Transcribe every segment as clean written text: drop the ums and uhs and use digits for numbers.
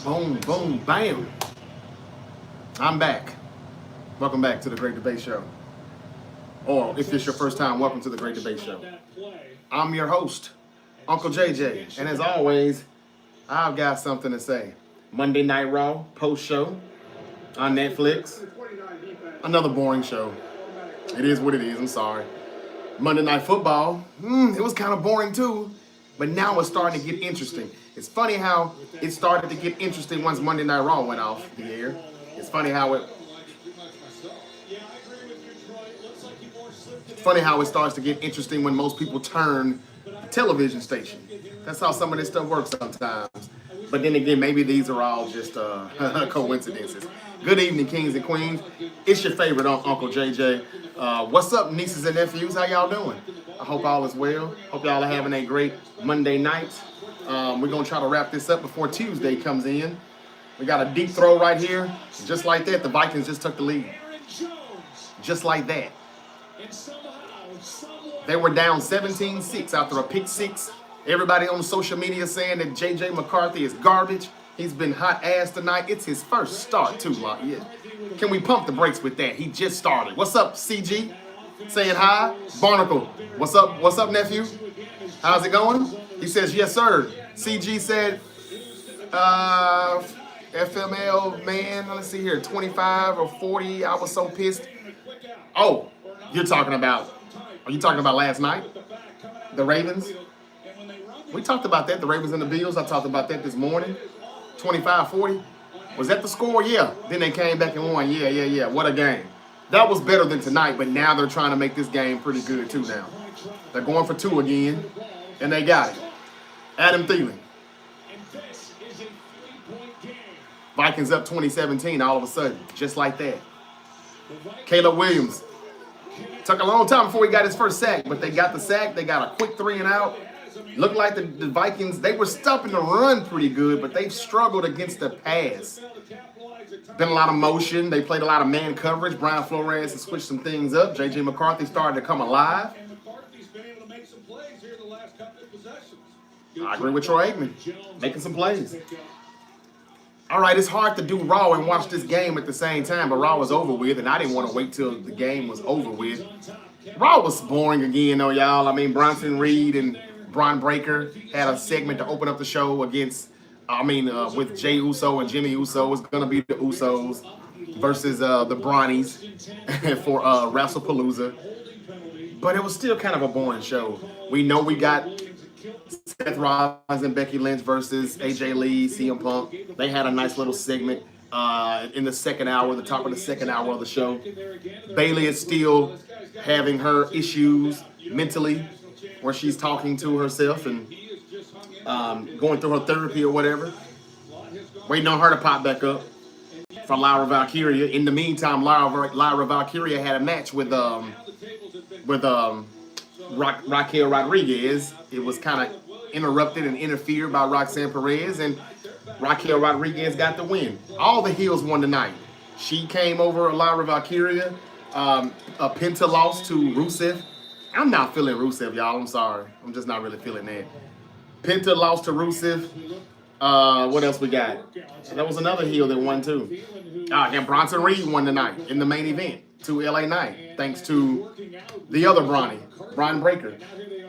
Boom, boom, bam. I'm back. Welcome back to the Great Debate Show. Or if it's your first time, welcome to the Great Debate Show. I'm your host, Uncle JJ. And as always, I've got something to say. Monday Night Raw Post Show on Netflix. Another boring show. It is what it is, I'm sorry. Monday Night Football, it was kind of boring too. But now it's starting to get interesting. It's funny how it started to get interesting once Monday Night Raw went off the air. It's funny how it starts to get interesting when most people turn the television station. That's how some of this stuff works sometimes. But then again, maybe these are all just coincidences. Good evening, kings and queens. It's your favorite Uncle JJ. What's up, nieces and nephews? How y'all doing? I hope all is well. Hope y'all are having a great Monday night. We're going to try to wrap this up before Tuesday comes in. We got a deep throw right here. Just like that, the Vikings just took the lead. Just like that. They were down 17-6 after a pick six. Everybody on social media saying that J.J. McCarthy is garbage. He's been hot ass tonight. It's his first start, too. Yeah. Can we pump the brakes with that? He just started. What's up, CG? Saying hi. Barnacle. What's up? What's up, nephew? How's it going? He says, yes, sir. CG said, FML, man, let's see here, 25 or 40. I was so pissed. Oh, are you talking about last night? The Ravens? We talked about that, the Ravens and the Bills. I talked about that this morning. 25-40. Was that the score? Yeah. Then they came back and won. Yeah. What a game. That was better than tonight, but now they're trying to make this game pretty good too now. They're going for two again, and they got it. Adam Thielen. Vikings up 2017 all of a sudden, just like that. Caleb Williams. Took a long time before he got his first sack, but they got the sack. They got a quick 3 and out. Looked like the Vikings, they were stopping the run pretty good, but they've struggled against the pass. Been a lot of motion. They played a lot of man coverage. Brian Flores has switched some things up. J.J. McCarthy started to come alive. I agree with Troy Aikman, making some plays. All right, it's hard to do Raw and watch this game at the same time, but Raw was over with, and I didn't want to wait till the game was over with. Raw was boring again, though, y'all. I mean, Bronson Reed and Bron Breakker had a segment to open up the show against, with Jey Uso and Jimmy Uso. It's going to be the Usos versus the Bronnies for WrestlePalooza. But it was still kind of a boring show. We know we got Seth Rollins and Becky Lynch versus AJ Lee, CM Punk. They had a nice little segment in the second hour, the top of the second hour of the show. Bayley is still having her issues mentally, where she's talking to herself and going through her therapy or whatever. Waiting on her to pop back up for Lyra Valkyria. In the meantime, Lyra Valkyria had a match with Raquel Rodriguez. It was kind of interrupted and interfered by Roxanne Perez, and Raquel Rodriguez got the win. All the heels won tonight. She came over Lyra Valkyria. Penta lost to Rusev. I'm not feeling Rusev, y'all. I'm sorry. I'm just not really feeling that. Penta lost to Rusev. What else we got? There was another heel that won too. And Bronson Reed won tonight in the main event to LA Knight, thanks to the other Bronny, Bron Breakker.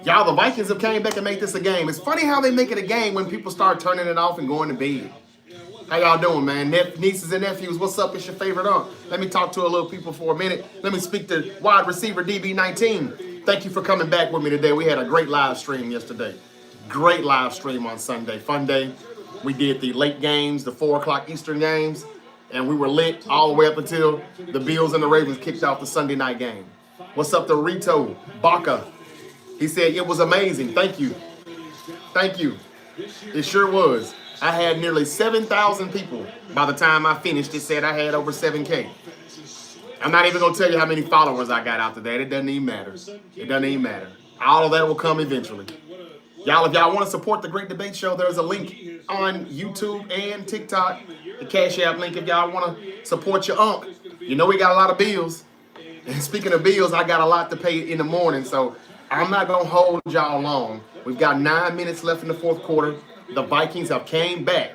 Y'all, the Vikings have came back and made this a game. It's funny how they make it a game when people start turning it off and going to bed. How y'all doing, man? Nieces and nephews, what's up? It's your favorite uncle. Let me talk to a little people for a minute. Let me speak to wide receiver DB19. Thank you for coming back with me today. We had a great live stream yesterday. Great live stream on Sunday. Fun day. We did the late games, the 4 o'clock Eastern games, and we were lit all the way up until the Bills and the Ravens kicked off the Sunday night game. What's up to Rito Baca? He said, it was amazing. Thank you. Thank you. It sure was. I had nearly 7,000 people by the time I finished. It said I had over 7K. I'm not even going to tell you how many followers I got after that. It doesn't even matter. It doesn't even matter. All of that will come eventually. Y'all, if y'all want to support the Great Debate Show, there's a link on YouTube and TikTok. The Cash App link if y'all want to support your unk. You know we got a lot of bills. And speaking of bills, I got a lot to pay in the morning, so I'm not going to hold y'all long. We've got 9 minutes left in the fourth quarter. The Vikings have came back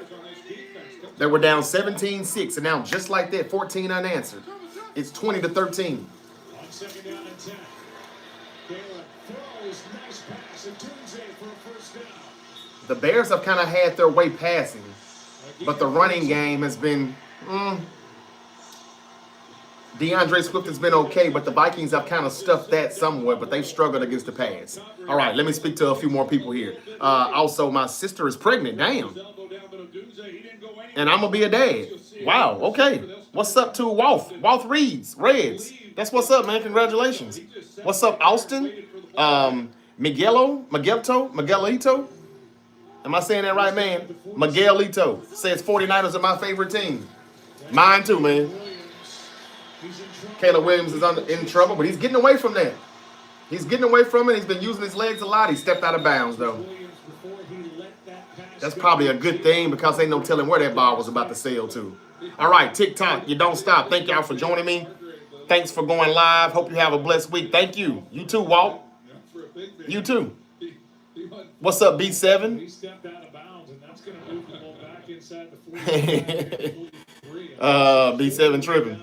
They were down 17-6, and now just like that, 14 unanswered. It's 20-13. On second down and 10. Taylor throws, nice pass, and turns it for a first down. The Bears have kind of had their way passing, but the running game has been, DeAndre Swift has been okay, but the Vikings have kind of stuffed that somewhat, but they've struggled against the pass. All right, let me speak to a few more people here. Also, my sister is pregnant, damn. And I'm going to be a dad. Wow, okay. What's up to Walth Reds. That's what's up, man. Congratulations. What's up, Austin? Miguelito? Am I saying that right, man? Miguelito says 49ers are my favorite team. Mine too, man. Caleb Williams is in trouble, but he's getting away from that. He's getting away from it. He's been using his legs a lot. He stepped out of bounds, though. That's probably a good thing because ain't no telling where that ball was about to sail to. All right, TikTok, you don't stop. Thank y'all for joining me. Thanks for going live. Hope you have a blessed week. Thank you. You too, Walt. You too. What's up, B7? He stepped out of bounds, and that's going to move the ball back inside the 40. B7 tripping.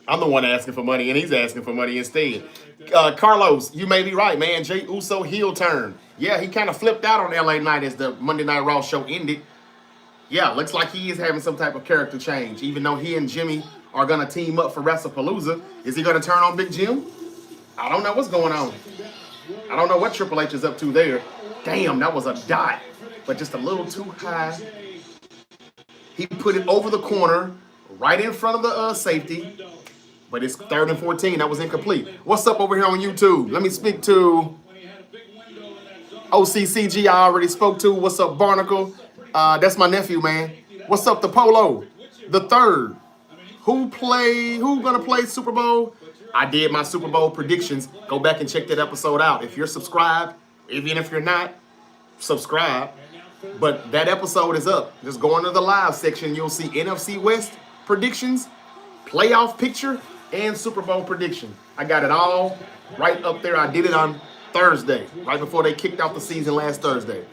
I'm the one asking for money, and he's asking for money instead. Carlos, you may be right, man. Jey Uso heel turn. Yeah, he kind of flipped out on LA Knight as the Monday Night Raw show ended. Yeah, looks like he is having some type of character change, even though he and Jimmy are going to team up for WrestlePalooza. Is he going to turn on Big Jim? I don't know what's going on. I don't know what Triple H is up to there. Damn, that was a dot, but just a little too high. He put it over the corner, right in front of the safety. But it's 3rd and 14. That was incomplete. What's up over here on YouTube? Let me speak to OCCG. I already spoke to. What's up, Barnacle? That's my nephew, man. What's up, the Polo? The third. Who gonna play Super Bowl? I did my Super Bowl predictions. Go back and check that episode out. If you're subscribed, even if you're not, subscribe. But that episode is up. Just go into the live section. You'll see NFC West predictions, playoff picture, and Super Bowl prediction. I got it all right up there. I did it on Thursday, right before they kicked off the season last Thursday.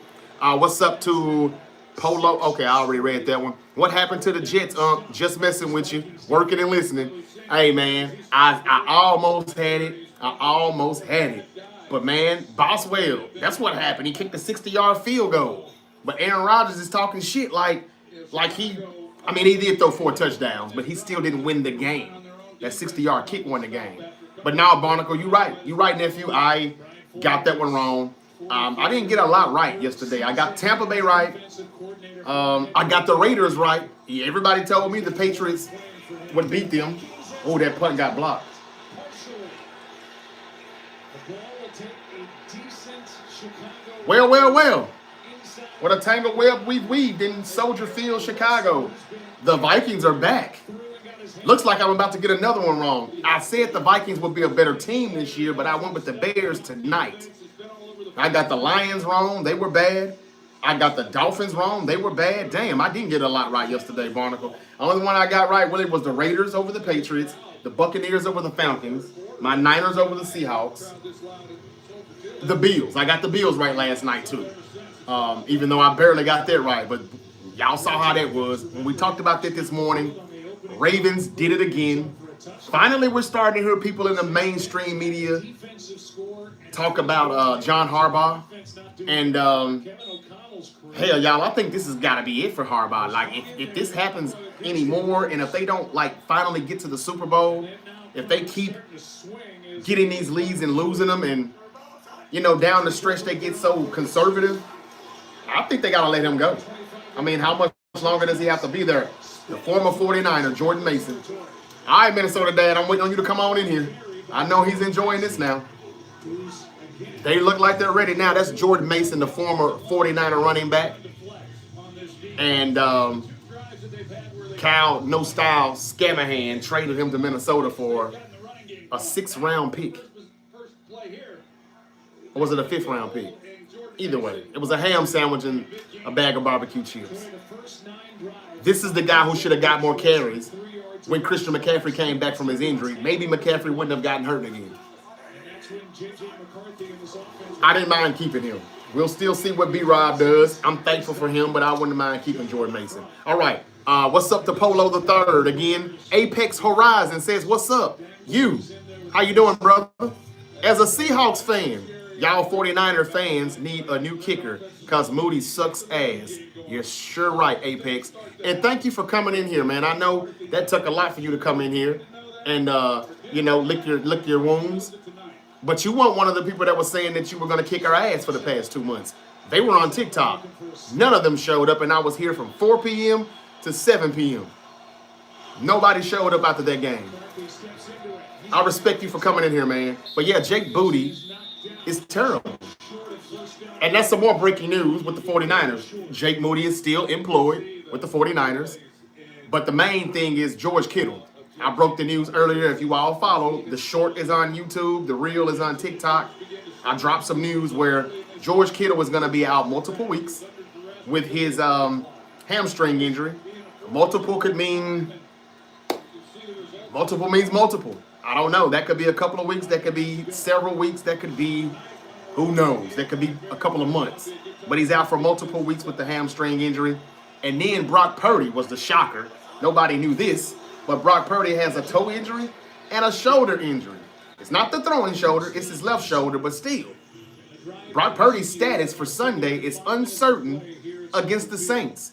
What's up to Polo? Okay, I already read that one. What happened to the Jets? Just messing with you, working and listening. Hey, man, I almost had it. But, man, Boswell, that's what happened. He kicked a 60-yard field goal. But Aaron Rodgers is talking shit like he did throw 4 touchdowns, but he still didn't win the game. That 60-yard kick won the game. But now, Barnacle, you're right. You're right, nephew. I got that one wrong. I didn't get a lot right yesterday. I got Tampa Bay right. I got the Raiders right. Everybody told me the Patriots would beat them. Oh, that punt got blocked. Well. What a tangled web we've weaved in Soldier Field, Chicago. The Vikings are back. Looks like I'm about to get another one wrong. I said the Vikings would be a better team this year, but I went with the Bears tonight. I got the Lions wrong. They were bad. I got the Dolphins wrong. They were bad. Damn, I didn't get a lot right yesterday, Barnacle. The only one I got right really was the Raiders over the Patriots, the Buccaneers over the Falcons, my Niners over the Seahawks, the Bills. I got the Bills right last night, too. Even though I barely got that right, but y'all saw how that was. When we talked about that this morning, Ravens did it again. Finally, we're starting to hear people in the mainstream media talk about John Harbaugh. And, hell, y'all, I think this has got to be it for Harbaugh. Like, if this happens anymore, and if they don't, finally get to the Super Bowl, if they keep getting these leads and losing them, and, down the stretch they get so conservative, I think they got to let him go. How much longer does he have to be there? The former 49er, Jordan Mason. All right, Minnesota Dad, I'm waiting on you to come on in here. I know he's enjoying this now. They look like they're ready now. That's Jordan Mason, the former 49er running back. And Cal No Style Scamahan traded him to Minnesota for a 6th-round pick. Or was it a 5th-round pick? Either way, it was a ham sandwich and a bag of barbecue chips. This is the guy who should have got more carries when Christian McCaffrey came back from his injury. Maybe McCaffrey wouldn't have gotten hurt again. I didn't mind keeping him. We'll still see what B-Rob does. I'm thankful for him, but I wouldn't mind keeping Jordan Mason. All right. What's up to Polo the Third? Again, Apex Horizon says, what's up? You, how you doing, brother? As a Seahawks fan, y'all 49er fans need a new kicker because Moody sucks ass. You're sure right, Apex. And thank you for coming in here, man. I know that took a lot for you to come in here and, lick your wounds. But you weren't one of the people that was saying that you were going to kick our ass for the past 2 months. They were on TikTok. None of them showed up, and I was here from 4 p.m. to 7 p.m. Nobody showed up after that game. I respect you for coming in here, man. But yeah, Jake Booty is terrible. And that's some more breaking news with the 49ers. Jake Moody is still employed with the 49ers. But the main thing is George Kittle. I broke the news earlier. If you all follow, the short is on YouTube. The reel is on TikTok. I dropped some news where George Kittle is going to be out multiple weeks with his hamstring injury. Multiple means multiple. I don't know. That could be a couple of weeks. That could be several weeks. That could be, who knows? That could be a couple of months. But he's out for multiple weeks with the hamstring injury. And then Brock Purdy was the shocker. Nobody knew this. But Brock Purdy has a toe injury and a shoulder injury. It's not the throwing shoulder. It's his left shoulder, but still. Brock Purdy's status for Sunday is uncertain against the Saints.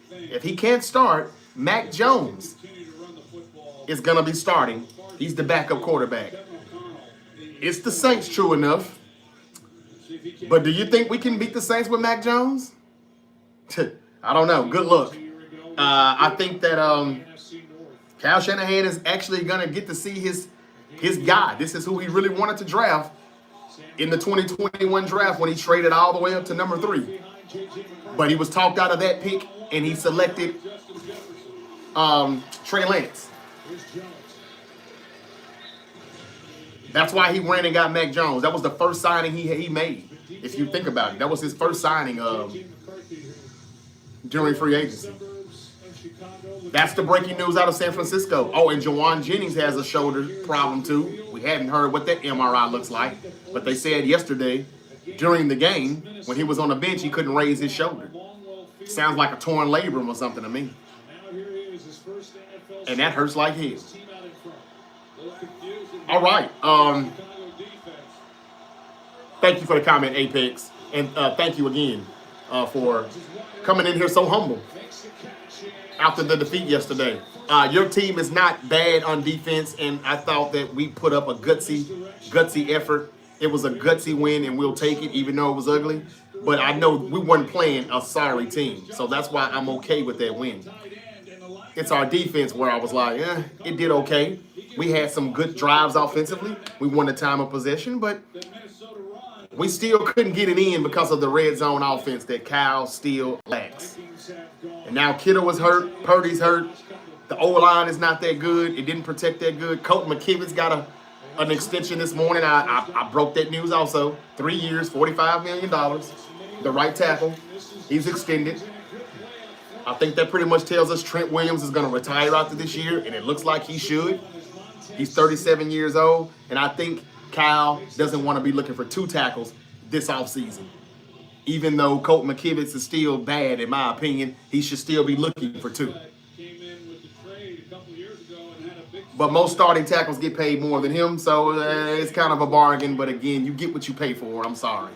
If he can't start, Mac Jones is going to be starting. He's the backup quarterback. It's the Saints, true enough. But do you think we can beat the Saints with Mac Jones? I don't know. Good luck. I think that Kyle Shanahan is actually going to get to see his guy. This is who he really wanted to draft in the 2021 draft when he traded all the way up to number 3. But he was talked out of that pick, and he selected Trey Lance. That's why he ran and got Mac Jones. That was the first signing he made, if you think about it. That was his first signing during free agency. That's the breaking news out of San Francisco. Oh, and Jawan Jennings has a shoulder problem, too. We hadn't heard what that MRI looks like. But they said yesterday, during the game, when he was on the bench, he couldn't raise his shoulder. Sounds like a torn labrum or something to me. And that hurts like hell. All right. Thank you for the comment, Apex. And thank you again for coming in here so humble after the defeat yesterday. Your team is not bad on defense, and I thought that we put up a gutsy effort. It was a gutsy win, and we'll take it, even though it was ugly. But I know we weren't playing a sorry team, so that's why I'm okay with that win. It's our defense where I was like, it did okay. We had some good drives offensively. We won the time of possession, but we still couldn't get it in because of the red zone offense that Kyle still lacks. And now Kittle was hurt. Purdy's hurt. The O-line is not that good. It didn't protect that good. Colt McKivitz got an extension this morning. I broke that news also. 3 years, $45 million. The right tackle. He's extended. I think that pretty much tells us Trent Williams is going to retire after this year, and it looks like he should. He's 37 years old, and I think Kyle doesn't want to be looking for 2 tackles this offseason. Even though Colt McKivitz is still bad, in my opinion, he should still be looking for 2. But most starting tackles get paid more than him, so it's kind of a bargain. But again, you get what you pay for. I'm sorry.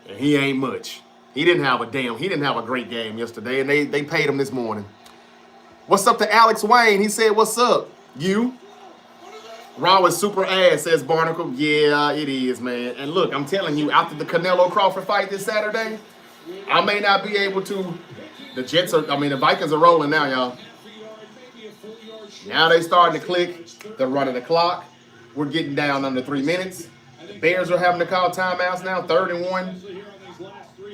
And he ain't much. He didn't have a great game yesterday, and they paid him this morning. What's up to Alex Wayne? He said, what's up? You? Raw is super ass, says Barnacle. Yeah, it is, man. And look, I'm telling you, after the Canelo Crawford fight this Saturday, I may not be able to. The Vikings are rolling now, y'all. Now they starting to click. They're running the clock. We're getting down under 3 minutes. The Bears are having to call timeouts now, 3rd and 1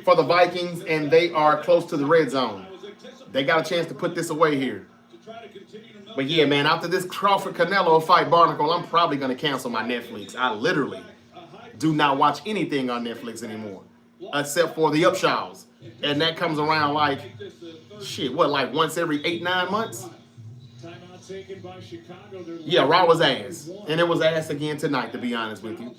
for the Vikings, and they are close to the red zone. They got a chance to put this away here. But yeah, man, after this Crawford-Canelo fight, Barnacle, I'm probably going to cancel my Netflix. I literally do not watch anything on Netflix anymore, except for the Upshaws. And that comes around like once every 8-9 months? Yeah, Raw was ass. And it was ass again tonight, to be honest with you.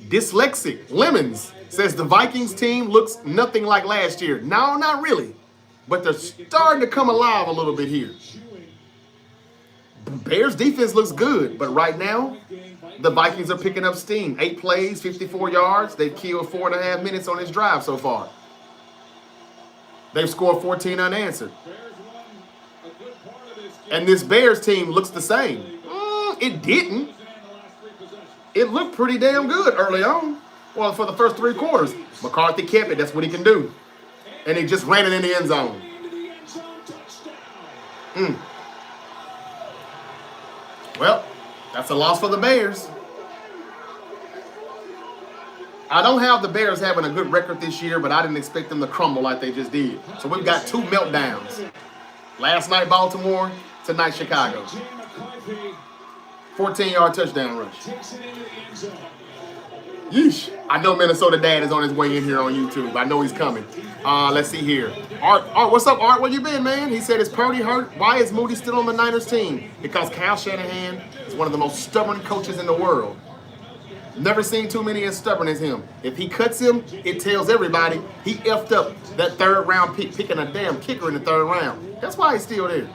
Dyslexic Lemons says the Vikings team looks nothing like last year. No, not really. But they're starting to come alive a little bit here. Bears defense looks good, but right now, the Vikings are picking up steam. 8 plays, 54 yards. They've killed 4.5 minutes on this drive so far. They've scored 14 unanswered. And this Bears team looks the same. It didn't. It looked pretty damn good early on. Well, for the first 3 quarters. McCarthy kept it. That's what he can do. And he just ran it in the end zone. Well, that's a loss for the Bears. I don't have the Bears having a good record this year, but I didn't expect them to crumble like they just did. So we've got 2 meltdowns. Last night, Baltimore. Tonight, Chicago. 14-yard touchdown rush. Yeesh. I know Minnesota Dad is on his way in here on YouTube. I know he's coming. Let's see here. Art, what's up, Art? Where you been, man? He said, is Purdy hurt? Why is Moody still on the Niners team? Because Kyle Shanahan is one of the most stubborn coaches in the world. Never seen too many as stubborn as him. If he cuts him, it tells everybody he effed up that 3rd round pick, picking a damn kicker in the 3rd round. That's why he's still there.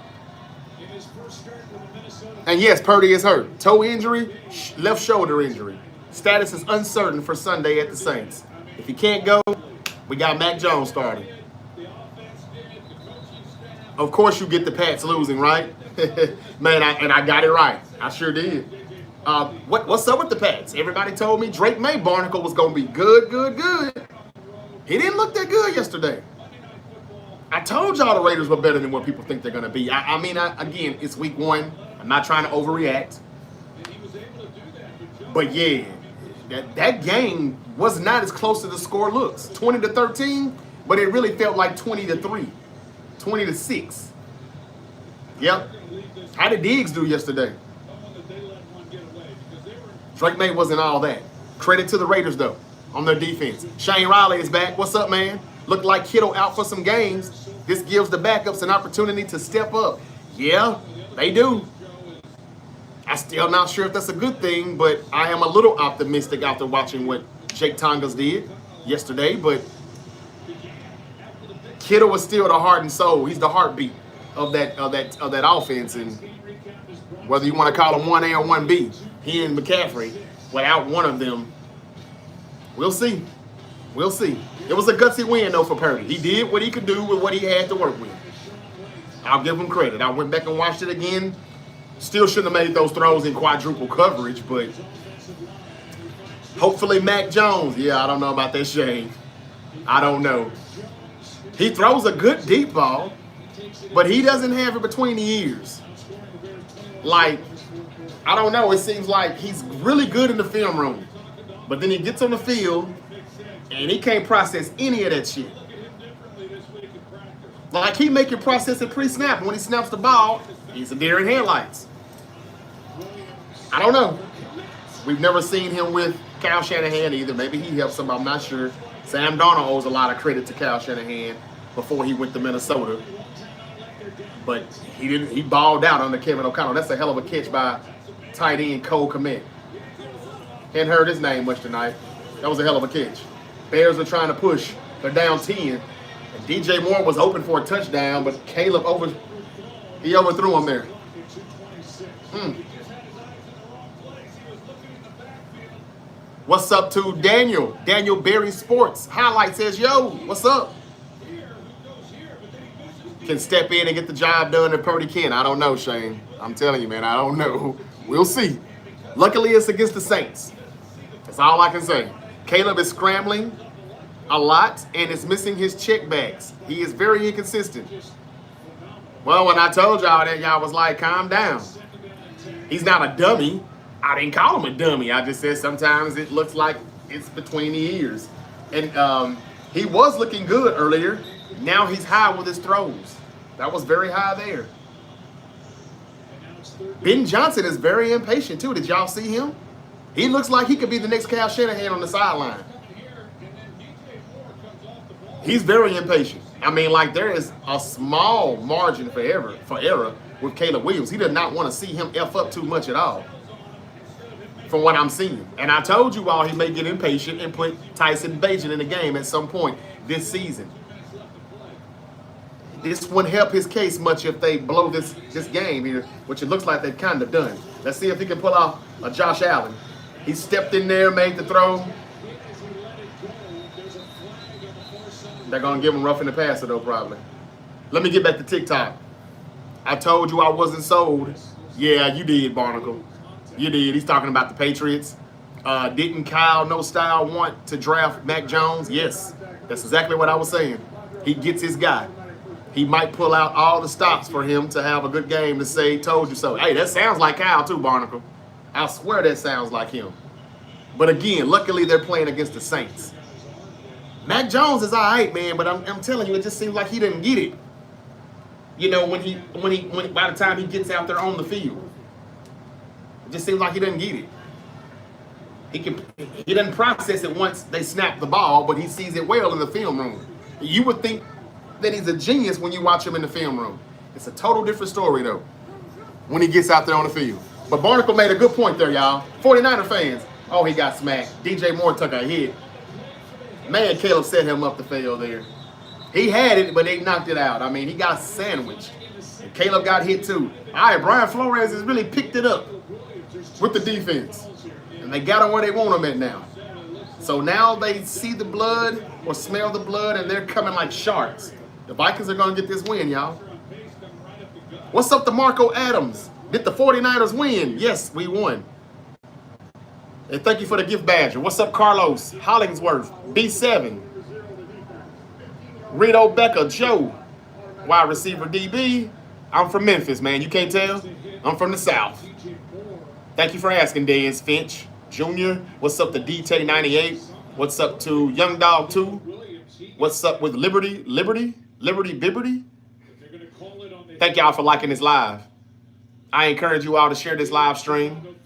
And yes, Purdy is hurt. Toe injury, left shoulder injury. Status is uncertain for Sunday at the Saints. If he can't go, we got Mac Jones starting. Of course you get the Pats losing, right? Man, I got it right. I sure did. What's up with the Pats? Everybody told me Drake May Barnacle was going to be good. He didn't look that good yesterday. I told y'all the Raiders were better than what people think they're going to be. Again, it's week 1. I'm not trying to overreact. But yeah, that game was not as close as the score looks. 20-13, but it really felt like 20-3, 20-6. Yep. How did Diggs do yesterday? Drake May wasn't all that. Credit to the Raiders, though, on their defense. Shane Riley is back. What's up, man? Looked like Kittle out for some games. This gives the backups an opportunity to step up. Yeah, they do. I'm still not sure if that's a good thing, but I am a little optimistic after watching what Jake Tongas did yesterday. But Kittle was still the heart and soul. He's the heartbeat of that offense. And whether you want to call him 1A or 1B, he and McCaffrey, without one of them, we'll see. We'll see. It was a gutsy win, though, for Purdy. He did what he could do with what he had to work with. I'll give him credit. I went back and watched it again. Still shouldn't have made those throws in quadruple coverage, but hopefully Mac Jones. Yeah, I don't know about that, Shane. I don't know. He throws a good deep ball, but he doesn't have it between the ears. Like, I don't know. It seems like he's really good in the film room, but then he gets on the field, and he can't process any of that shit. Like, he make it process it pre-snap, and when he snaps the ball, he's a deer in headlights. I don't know. We've never seen him with Kyle Shanahan either. Maybe he helps him. I'm not sure. Sam Darnold owes a lot of credit to Kyle Shanahan before he went to Minnesota. But he didn't. He balled out under Kevin O'Connell. That's a hell of a catch by tight end Cole Kmet. Hadn't heard his name much tonight. That was a hell of a catch. Bears are trying to push. They're down 10. And DJ Moore was open for a touchdown, but Caleb overthrew him there. What's up to Daniel? Daniel Berry Sports Highlight says, yo, what's up? Can step in and get the job done if Purdy can. I don't know, Shane. I'm telling you, man, I don't know. We'll see. Luckily, it's against the Saints. That's all I can say. Caleb is scrambling a lot and is missing his check bags. He is very inconsistent. Well, when I told y'all that, y'all was like, calm down. He's not a dummy. I didn't call him a dummy. I just said sometimes it looks like it's between the ears. And he was looking good earlier. Now he's high with his throws. That was very high there. Ben Johnson is very impatient, too. Did y'all see him? He looks like he could be the next Kyle Shanahan on the sideline. He's very impatient. I mean, like, there is a small margin for error with Caleb Williams. He does not want to see him F up too much at all. from what I'm seeing. And I told you all he may get impatient and put Tyson Bagent in the game at some point this season. This wouldn't help his case much if they blow this game here, which it looks like they've kind of done. Let's see if he can pull off a Josh Allen. He stepped in there, made the throw. They're going to give him roughing the passer, though, probably. Let me get back to TikTok. I told you I wasn't sold. Yeah, you did, Barnacle. You did. He's talking about the Patriots. Didn't Kyle No Style want to draft Mac Jones? Yes, that's exactly what I was saying. He gets his guy. He might pull out all the stops for him to have a good game to say, told you so. Hey, that sounds like Kyle too, Barnacle. I swear that sounds like him. But again, luckily they're playing against the Saints. Mac Jones is all right, man, but I'm telling you, it just seems like he didn't get it. You know, when by the time he gets out there on the field, it just seems like he doesn't get it. He doesn't process it once they snap the ball, but he sees it well in the film room. You would think that he's a genius when you watch him in the film room. It's a total different story, though, when he gets out there on the field. But Barnacle made a good point there, y'all. 49er fans. Oh, he got smacked. DJ Moore took a hit. Man, Caleb set him up to fail there. He had it, but they knocked it out. I mean, he got sandwiched. And Caleb got hit, too. All right, Brian Flores has really picked it up with the defense. And they got him where they want him at now. So now they see the blood or smell the blood, and they're coming like sharks. The Vikings are going to get this win, y'all. What's up to Marco Adams? Did the 49ers win? Yes, we won. And thank you for the gift badger. What's up, Carlos Hollingsworth? B7. Rito Becker, Joe. Wide receiver DB. I'm from Memphis, man. You can't tell? I'm from the South. Thank you for asking, Dez Finch Jr. What's up to DT98? What's up to Young Dog 2? What's up with Liberty Bibberty? Thank y'all for liking this live. I encourage you all to share this live stream.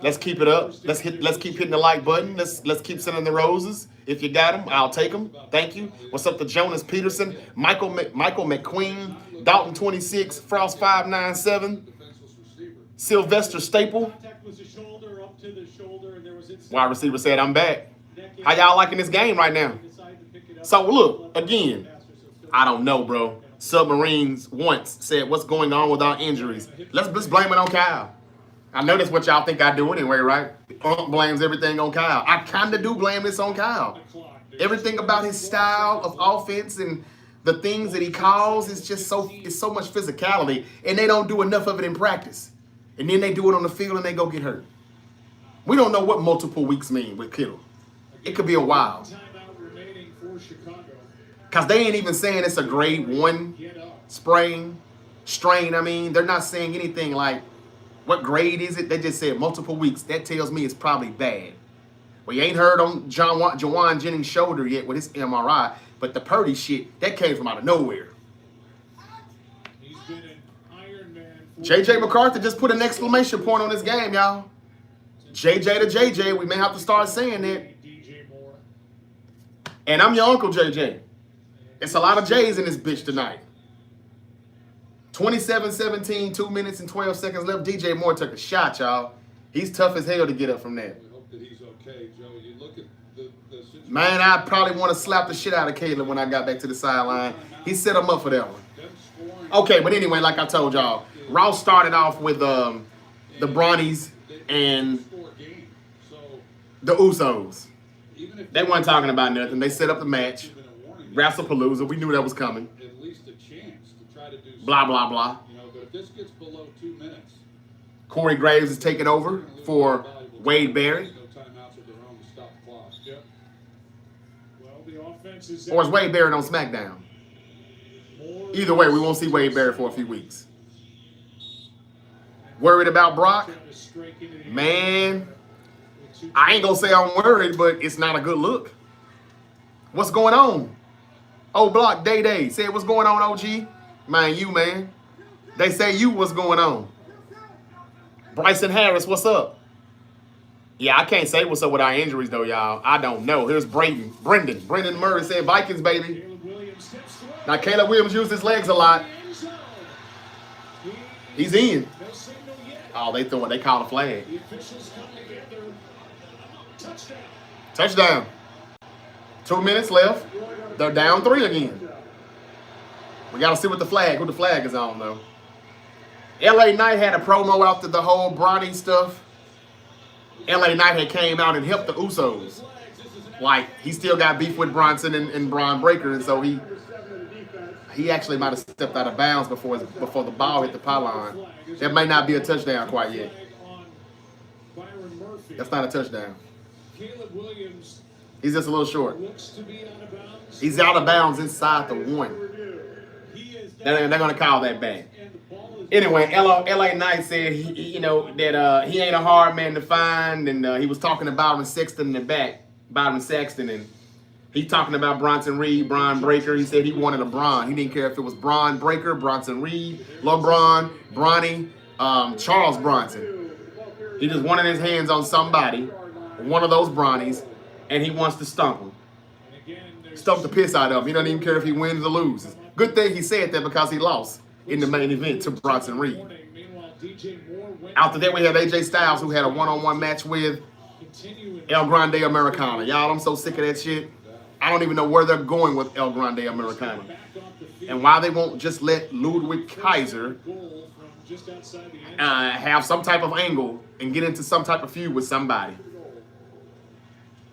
Let's keep it up. Let's keep hitting the like button. Let's keep sending the roses. If you got them, I'll take them. Thank you. What's up to Jonas Peterson, Michael McQueen, Dalton 26, Frost 597, Sylvester Staple. Wide receiver said, "I'm back." How y'all liking this game right now? So look, again, I don't know, bro. Submarines once said, "What's going on with our injuries?" Let's blame it on Kyle. I know that's what y'all think I do anyway, right? Blames everything on Kyle. I kind of do blame this on Kyle. Everything about his style of offense and the things that he calls is just it's so much physicality, and they don't do enough of it in practice. And then they do it on the field and they go get hurt. We don't know what multiple weeks mean with Kittle. It could be a while. Because they ain't even saying it's a grade 1 strain. I mean, they're not saying anything like, what grade is it? They just said multiple weeks. That tells me it's probably bad. Well, you ain't heard on Jawan Jennings' shoulder yet with his MRI, but the Purdy shit, that came from out of nowhere. JJ McCarthy just put an exclamation point on this game, y'all. JJ to JJ, we may have to start saying that. And I'm your Uncle JJ. It's a lot of J's in this bitch tonight. 27-17, 2 minutes and 12 seconds left. DJ Moore took a shot, y'all. He's tough as hell to get up from that. We hope that he's okay, Joe. You look at the situation. Man, I probably want to slap the shit out of Caleb when I got back to the sideline. He set him up for that one. Okay, but anyway, like I told y'all, Raw started off with the Bronnies and the Usos. They weren't talking about nothing. They set up the match. Wrestlepalooza. We knew that was coming. At least a chance to try to do something. Blah, blah, blah. You know, but if this gets below 2 minutes, Corey Graves is taking over for Wade Barry. no timeouts of their own to stop the clock. Yep. Well, the offense is Or is Wade Barry on SmackDown? Either way, we won't see Wade Barry for a few weeks. Worried about Brock? Man, I ain't gonna say I'm worried, but it's not a good look. What's going on? Oh, Block Day said, "What's going on, OG?" Man, you, man. They say you, what's going on? Bryson Harris, what's up? Yeah, I can't say what's up with our injuries, though, y'all. I don't know. Here's Brendan. Brendan Murray said, "Vikings, baby." Now, Caleb Williams used his legs a lot. He's in. Oh, they call a flag. Touchdown. 2 minutes left. They're down 3 again. We got to see who the flag is on, though. LA Knight had a promo after the whole Bronny stuff. LA Knight had came out and helped the Usos. Like, he still got beef with Bronson and Braun Breaker, and so he actually might have stepped out of bounds before the ball hit the pylon. That may not be a touchdown quite yet. That's not a touchdown. He's just a little short. He's out of bounds inside the 1. They're going to call that back. Anyway, LA Knight said he ain't a hard man to find, and he was talking to Byron Sexton in the back, Byron Saxton, and he talking about Bronson Reed, Braun Breaker. He said he wanted a Braun. He didn't care if it was Braun Breaker, Bronson Reed, LeBron, Bronny, Charles Bronson. He just wanted his hands on somebody, one of those Bronnies, and he wants to stump him. Stump the piss out of him. He doesn't even care if he wins or loses. Good thing he said that because he lost in the main event to Bronson Reed. After that, we had AJ Styles, who had a one-on-one match with El Grande Americana. Y'all, I'm so sick of that shit. I don't even know where they're going with El Grande Americana. And why they won't just let Ludwig Kaiser have some type of angle and get into some type of feud with somebody.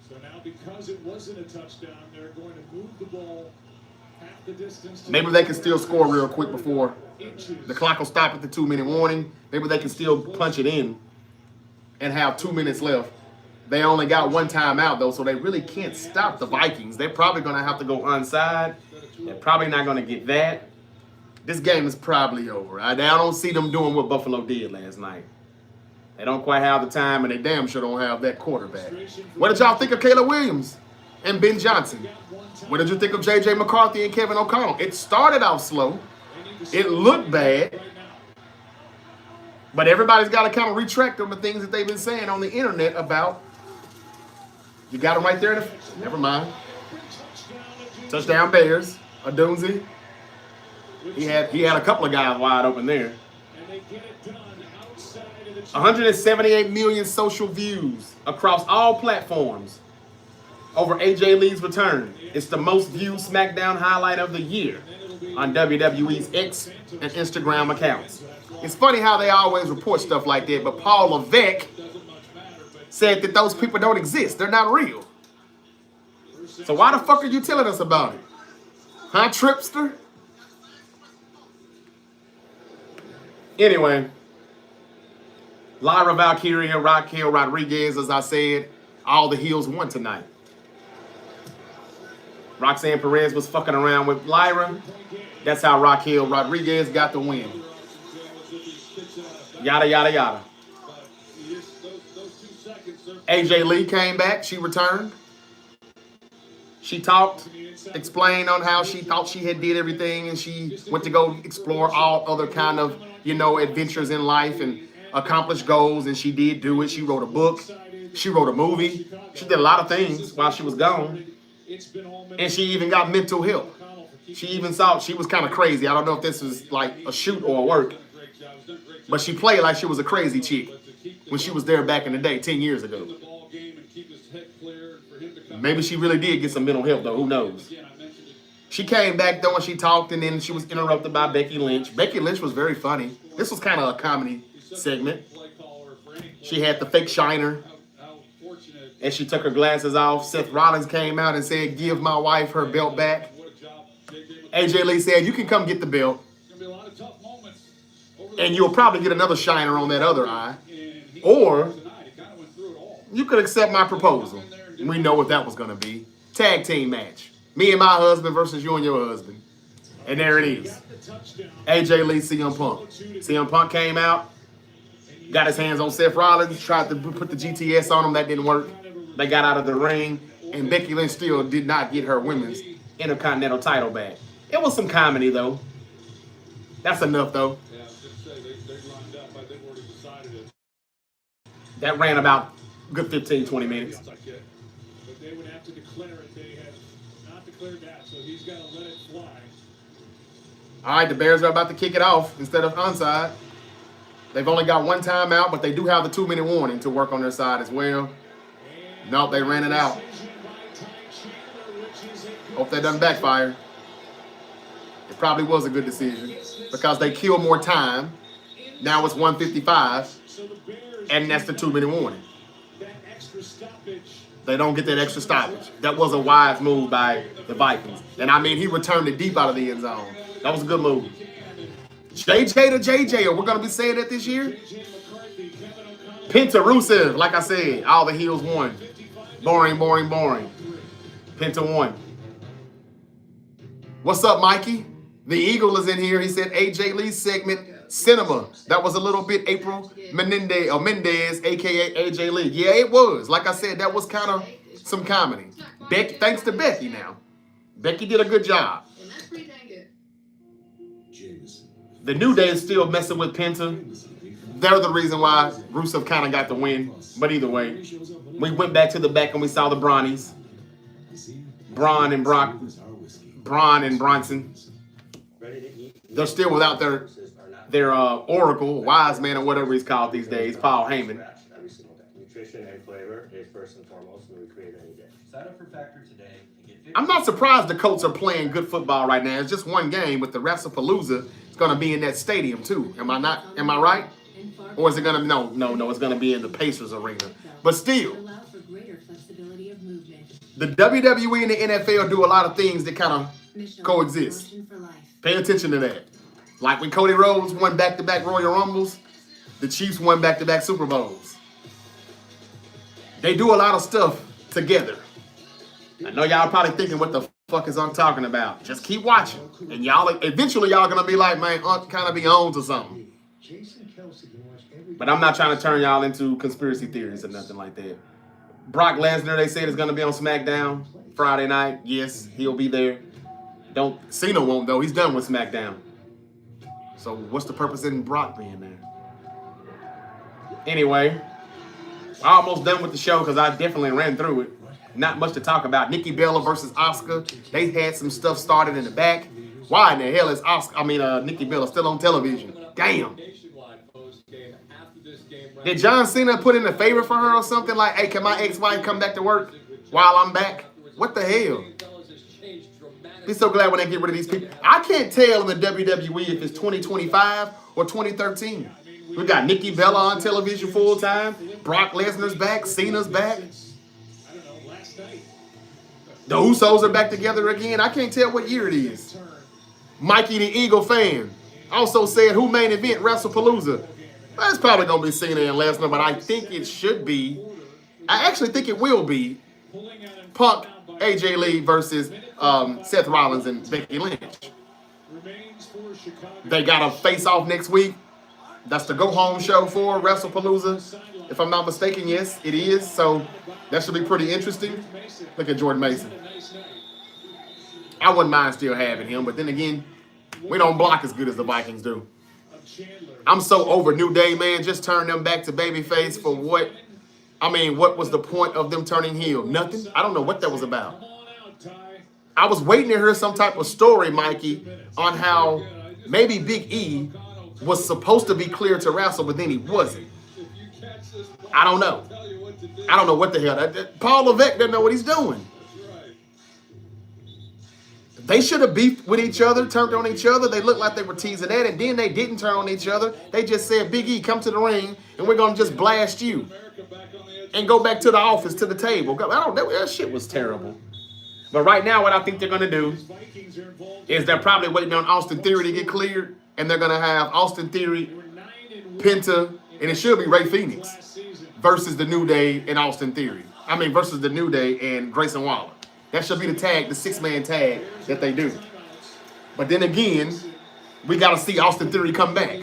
So now, because it wasn't a touchdown, they're going to move the ball half the distance. Maybe they can still score real quick before the clock will stop at the 2-minute warning. Maybe they can still punch it in and have 2 minutes left. They only got 1 timeout, though, so they really can't stop the Vikings. They're probably going to have to go onside. They're probably not going to get that. This game is probably over. I don't see them doing what Buffalo did last night. They don't quite have the time, and they damn sure don't have that quarterback. What did y'all think of Caleb Williams and Ben Johnson? What did you think of J.J. McCarthy and Kevin O'Connell? It started off slow. It looked bad. But everybody's got to kind of retract on the things that they've been saying on the internet about. You got them right there. Never mind. Touchdown Bears. Adunzi. He had a couple of guys wide open there. 178 million social views across all platforms over AJ Lee's return. It's the most viewed SmackDown highlight of the year on WWE's X and Instagram accounts. It's funny how they always report stuff like that, but Paul Levesque said that those people don't exist. They're not real. So why the fuck are you telling us about it? Huh, Tripster? Anyway, Lyra Valkyria, Raquel Rodriguez, as I said, all the heels won tonight. Roxanne Perez was fucking around with Lyra. That's how Raquel Rodriguez got the win. Yada, yada, yada. AJ Lee came back. She returned. She talked, explained on how she thought she had did everything, and she went to go explore all other kind of, adventures in life and accomplish goals, and she did do it. She wrote a book. She wrote a movie. She did a lot of things while she was gone. And she even got mental help. She even thought she was kind of crazy. I don't know if this was like a shoot or a work, but she played like she was a crazy chick when she was there back in the day, 10 years ago. Maybe she really did get some mental help, though. Who knows? She came back, though, and she talked, and then she was interrupted by Becky Lynch. Becky Lynch was very funny. This was kind of a comedy segment. She had the fake shiner, and she took her glasses off. Seth Rollins came out and said, "Give my wife her belt back." AJ Lee said, "You can come get the belt, and you'll probably get another shiner on that other eye. Or you could accept my proposal." We know what that was going to be. Tag team match. Me and my husband versus you and your husband. And there it is. AJ Lee, CM Punk. CM Punk came out, got his hands on Seth Rollins, tried to put the GTS on him. That didn't work. They got out of the ring, and Becky Lynch still did not get her women's Intercontinental title back. It was some comedy, though. That's enough, though. That ran about a good 15, 20 minutes. But they would have to declare it. They have not declared that, so he's got to let it fly. All right, the Bears are about to kick it off instead of onside. They've only got 1 timeout, but they do have the 2-minute warning to work on their side as well. Nope, they ran it out. Hope that doesn't backfire. It probably was a good decision because they killed more time. Now it's 155, and that's the 2-minute warning. They don't get that extra stoppage. That was a wise move by the Vikings. And I mean, he returned it deep out of the end zone. That was a good move. JJ to JJ, are we going to be saying that this year? Penta Rusev, like I said, all the heels won. Boring, boring, boring. Penta won. What's up, Mikey? The Eagle is in here. He said AJ Lee's segment, Cinema. That was a little bit April Mendez, a.k.a. AJ Lee. Yeah, it was. Like I said, that was kind of some comedy. Thanks to Becky now. Becky did a good job. The New Day is still messing with Penta. They're the reason why Rusev kind of got the win. But either way, we went back to the back and we saw the Brawnies. Braun and Bronson. They're still without their oracle, wise man, or whatever he's called these days, Paul Heyman. Nutrition and flavor is first and foremost when we create any day. Sign up for Factor today. I'm not surprised the Colts are playing good football right now. It's just one game, but the WrestlePalooza is going to be in that stadium too. Am I not? Am I right? Or is it going to? No. It's going to be in the Pacers arena. But still, the WWE and the NFL do a lot of things that kind of coexist. Pay attention to that. Like when Cody Rhodes won back-to-back Royal Rumbles, the Chiefs won back-to-back Super Bowls. They do a lot of stuff together. I know y'all probably thinking, what the fuck is I'm talking about? Just keep watching. And eventually y'all going to be like, man, kind of be on to something. But I'm not trying to turn y'all into conspiracy theories or nothing like that. Brock Lesnar, they said, is going to be on SmackDown Friday night. Yes, he'll be there. Cena won't, though. He's done with SmackDown. So what's the purpose in Brock being there? Anyway, I'm almost done with the show because I definitely ran through it. Not much to talk about. Nikki Bella versus Asuka. They had some stuff started in the back. Why in the hell is Nikki Bella still on television? Damn. Did John Cena put in a favor for her or something? Like, hey, can my ex-wife come back to work while I'm back? What the hell? Be so glad when they get rid of these people. I can't tell in the WWE if it's 2025 or 2013. We got Nikki Bella on television full time. Brock Lesnar's back. Cena's back. The Usos are back together again. I can't tell what year it is. Mikey the Eagle fan also said, who main event WrestlePalooza? Well, it's probably going to be Cena and Lesnar, but I think it should be. I actually think it will be Punk, AJ Lee versus Seth Rollins and Becky Lynch. They got a face-off next week. That's the go-home show for WrestlePalooza. If I'm not mistaken, yes, it is. So that should be pretty interesting. Look at Jordan Mason. I wouldn't mind still having him, but then again, we don't block as good as the Vikings do. I'm so over New Day, man. Just turn them back to babyface for what? I mean, what was the point of them turning heel? Nothing. I don't know what that was about. I was waiting to hear some type of story, Mikey, on how maybe Big E was supposed to be cleared to wrestle, but then he wasn't. I don't know. I don't know what the hell. Paul Levesque doesn't know what he's doing. They should have beefed with each other, turned on each other. They looked like they were teasing that, and then they didn't turn on each other. They just said, Big E, come to the ring, and we're going to just blast you. And go back to the office, to the table. That shit was terrible. But right now, what I think they're going to do is they're probably waiting on Austin Theory to get cleared, and they're going to have Austin Theory, Penta, and it should be Rey Fenix versus the New Day and Austin Theory. Versus the New Day and Grayson Waller. That should be the tag, the 6-man tag that they do. But then again, we got to see Austin Theory come back.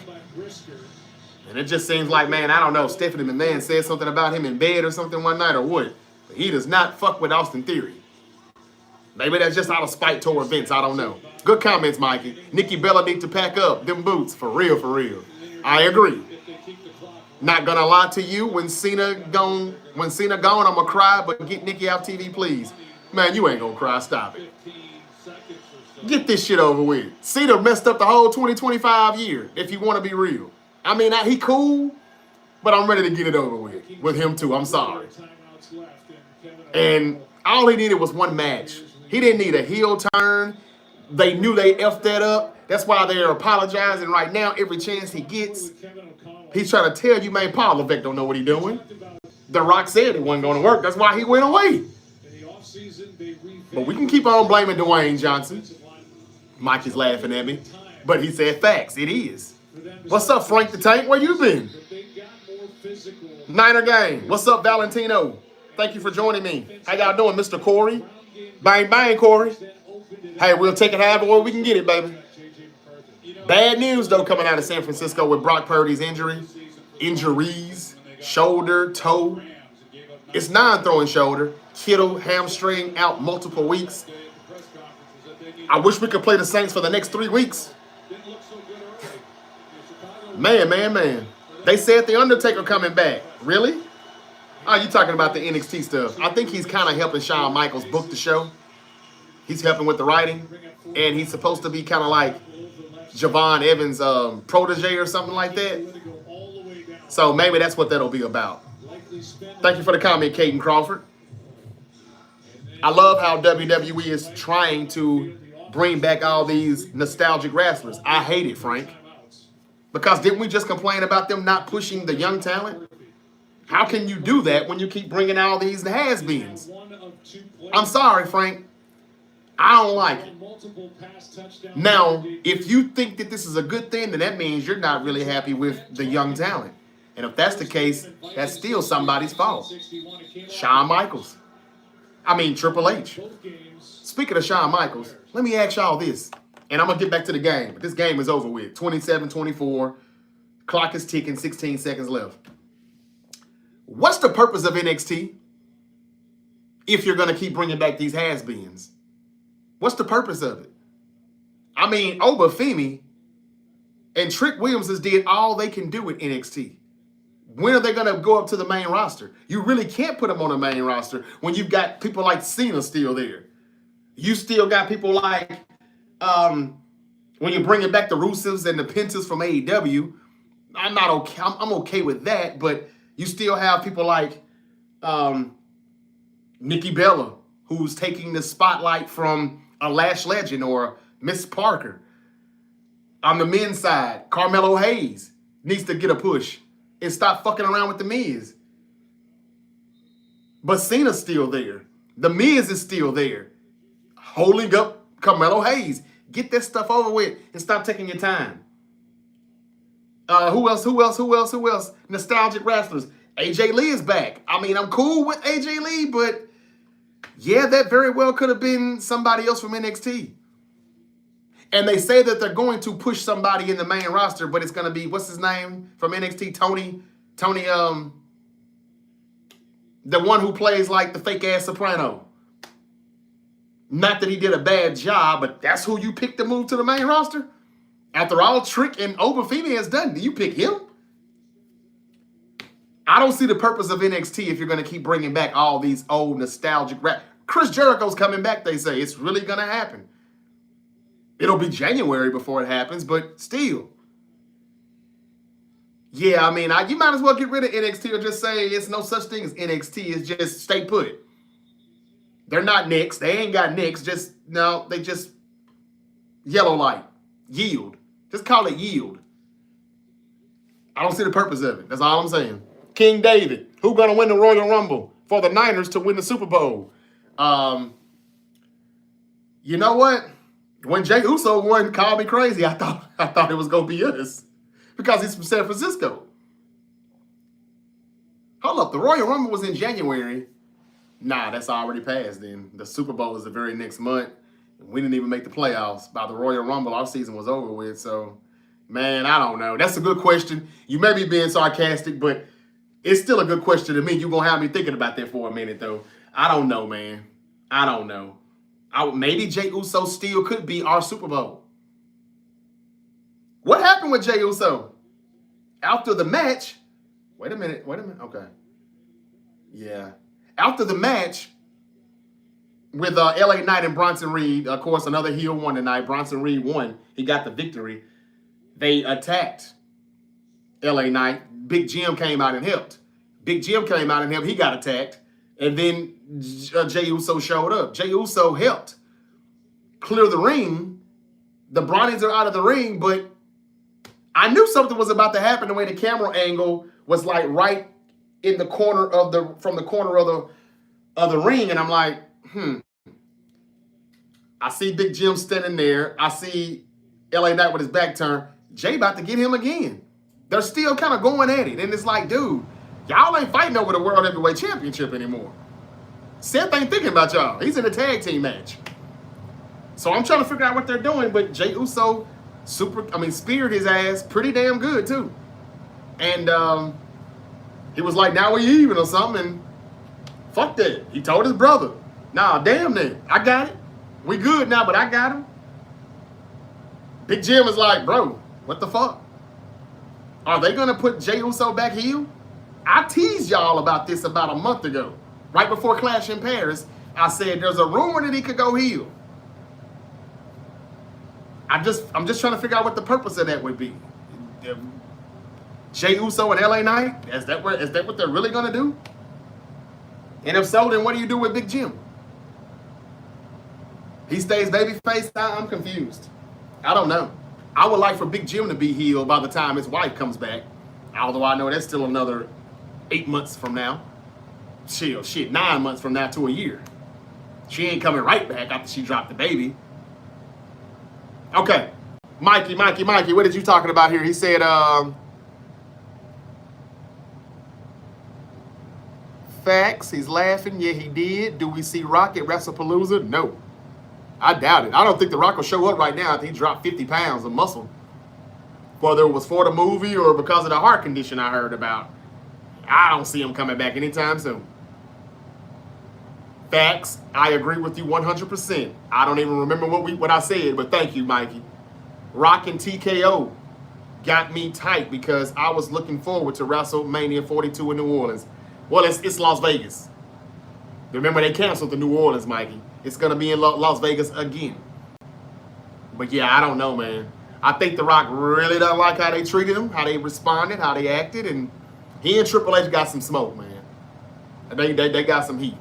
And it just seems like, man, I don't know, Stephanie McMahon said something about him in bed or something one night or what. But he does not fuck with Austin Theory. Maybe that's just out of spite toward Vince, I don't know. Good comments, Mikey. Nikki Bella need to pack up them boots, for real, for real. I agree. Not gonna lie to you, when Cena gone, I'm gonna cry, but get Nikki off TV, please. Man, you ain't gonna cry, stop it. Get this shit over with. Cena messed up the whole 2025 year, if you want to be real. He cool, but I'm ready to get it over with him too, I'm sorry. And all he needed was one match. He didn't need a heel turn. They knew they effed that up. That's why they're apologizing right now. Every chance he gets, he's trying to tell you, man, Paul Levesque don't know what he's doing. The Rock said it wasn't going to work. That's why he went away. But we can keep on blaming Dwayne Johnson. Mike is laughing at me. But he said facts. It is. What's up, Frank the Tank? Where you been? Niner Gang. What's up, Valentino? Thank you for joining me. How y'all doing, Mr. Corey? Bang, bang, Corey. Hey, we'll take it however way we can get it, baby. Bad news, though, coming out of San Francisco with Brock Purdy's injuries, shoulder, toe. It's non-throwing shoulder. Kittle, hamstring, out multiple weeks. I wish we could play the Saints for the next 3 weeks. Man. They said The Undertaker coming back. Really? Oh, you talking about the NXT stuff. I think he's kind of helping Shawn Michaels book the show. He's helping with the writing. And he's supposed to be kind of like Javon Evans' protege or something like that. So maybe that's what that'll be about. Thank you for the comment, Caden Crawford. I love how WWE is trying to bring back all these nostalgic wrestlers. I hate it, Frank. Because didn't we just complain about them not pushing the young talent? How can you do that when you keep bringing all these has-beens? I'm sorry, Frank. I don't like it. Now, if you think that this is a good thing, then that means you're not really happy with the young talent. And if that's the case, that's still somebody's fault. Shawn Michaels. I mean, Triple H. Speaking of Shawn Michaels, let me ask y'all this. And I'm going to get back to the game. But this game is over with. 27-24. Clock is ticking. 16 seconds left. What's the purpose of NXT if you're going to keep bringing back these has-beens? What's the purpose of it? I mean, Obafemi and Trick Williams has did all they can do with NXT. When are they going to go up to the main roster? You really can't put them on the main roster when you've got people like Cena still there. You still got people like, when you're bringing back the Rusevs and the Pentas from AEW, I'm not okay. I'm okay with that, but you still have people like Nikki Bella, who's taking the spotlight from a Lash Legend or Miss Parker. On the men's side, Carmelo Hayes needs to get a push and stop fucking around with The Miz. But Cena's still there. The Miz is still there. Holding up Carmelo Hayes. Get that stuff over with and stop taking your time. Who else? Nostalgic wrestlers. AJ Lee is back. I mean, I'm cool with AJ Lee, but yeah, that very well could have been somebody else from NXT. And they say that they're going to push somebody in the main roster, but it's going to be, what's his name from NXT? Tony, the one who plays like the fake ass soprano. Not that he did a bad job, but that's who you picked to move to the main roster? After all Trick and Obafemi has done, do you pick him? I don't see the purpose of NXT if you're going to keep bringing back all these old nostalgic rap. Chris Jericho's coming back, they say. It's really going to happen. It'll be January before it happens, but still. Yeah, I mean, you might as well get rid of NXT or just say it's no such thing as NXT. It's just stay put. They're not Knicks. They ain't got Knicks. They just yellow light. Yield. Just call it yield. I don't see the purpose of it. That's all I'm saying. King David, who gonna win the Royal Rumble for the Niners to win the Super Bowl? You know what? When Jey Uso won, called me crazy. I thought it was gonna be us because he's from San Francisco. Hold up, the Royal Rumble was in January. Nah, that's already passed. Then the Super Bowl is the very next month. We didn't even make the playoffs. By the Royal Rumble, our season was over with. So, man, I don't know. That's a good question. You may be being sarcastic, but it's still a good question to me. You're going to have me thinking about that for a minute, though. I don't know, man. I don't know. Maybe Jey Uso still could be our Super Bowl. What happened with Jey Uso? After the match, wait a minute. Okay. Yeah. After the match with LA Knight and Bronson Reed, of course, another heel won tonight. Bronson Reed won. He got the victory. They attacked LA Knight. Big Jim came out and helped. He got attacked. And then Jey Uso showed up. Jey Uso helped clear the ring. The Brownies are out of the ring, but I knew something was about to happen the way the camera angle was like right in the corner of from the corner of the ring, and I'm like, I see Big Jim standing there. I see LA Knight with his back turned. Jay about to get him again. They're still kind of going at it, and it's like, dude, y'all ain't fighting over the World Heavyweight Championship anymore. Seth ain't thinking about y'all. He's in a tag team match. So I'm trying to figure out what they're doing, but Jey Uso speared his ass pretty damn good, too. And he was like, now we even or something, and fuck that. He told his brother, nah, damn that. I got it. We good now, but I got him. Big Jim is like, bro, what the fuck? Are they going to put Jey Uso back heel? I teased y'all about this about a month ago. Right before Clash in Paris, I said there's a rumor that he could go heel. I'm just trying to figure out what the purpose of that would be. Jey Uso and LA Knight? Is that what they're really going to do? And if so, then what do you do with Big Jim? He stays babyface? I'm confused. I don't know. I would like for Big Jim to be heel by the time his wife comes back. Although I know that's still another 8 months from now. Shit, 9 months from now to a year. She ain't coming right back after she dropped the baby. Okay. Mikey, what did you talking about here? He said, facts, he's laughing. Yeah, he did. Do we see Rock at WrestlePalooza? No. I doubt it. I don't think The Rock will show up right now. I think he dropped 50 pounds of muscle. Whether it was for the movie or because of the heart condition I heard about. I don't see him coming back anytime soon. Facts. I agree with you 100%. I don't even remember what I said, but thank you, Mikey. Rock and TKO got me tight because I was looking forward to WrestleMania 42 in New Orleans. Well, it's Las Vegas. Remember, they canceled the New Orleans, Mikey. It's going to be in Las Vegas again. But yeah, I don't know, man. I think The Rock really doesn't like how they treated him, how they responded, how they acted, and he and Triple H got some smoke, man. They got some heat.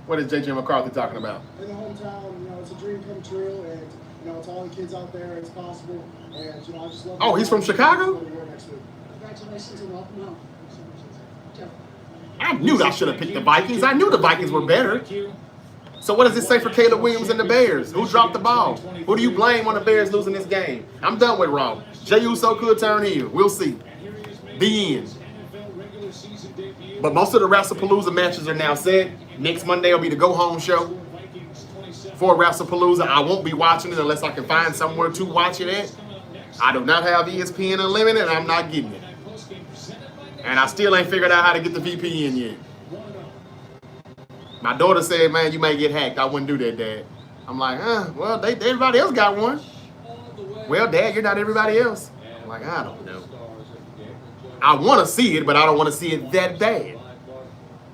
What is J.J. McCarthy talking about? In the hometown, it's a dream come true, and it's all the kids out there. It's possible, and I just love. Oh, he's from Chicago? Congratulations and welcome home. I knew I should have picked the Vikings. I knew the Vikings were better. So what does this say for Caleb Williams and the Bears? Who dropped the ball? Who do you blame on the Bears losing this game? I'm done with Raw. Jey Uso could turn heel. We'll see. The end. But most of the WrestlePalooza matches are now set. Next Monday will be the go-home show for WrestlePalooza. I won't be watching it unless I can find somewhere to watch it at. I do not have ESPN Unlimited, and I'm not getting it. And I still ain't figured out how to get the VPN yet. My daughter said, man, you may get hacked. I wouldn't do that, Dad. I'm like, well, everybody else got one. Well, Dad, you're not everybody else. I'm like, I don't know. I want to see it, but I don't want to see it that bad.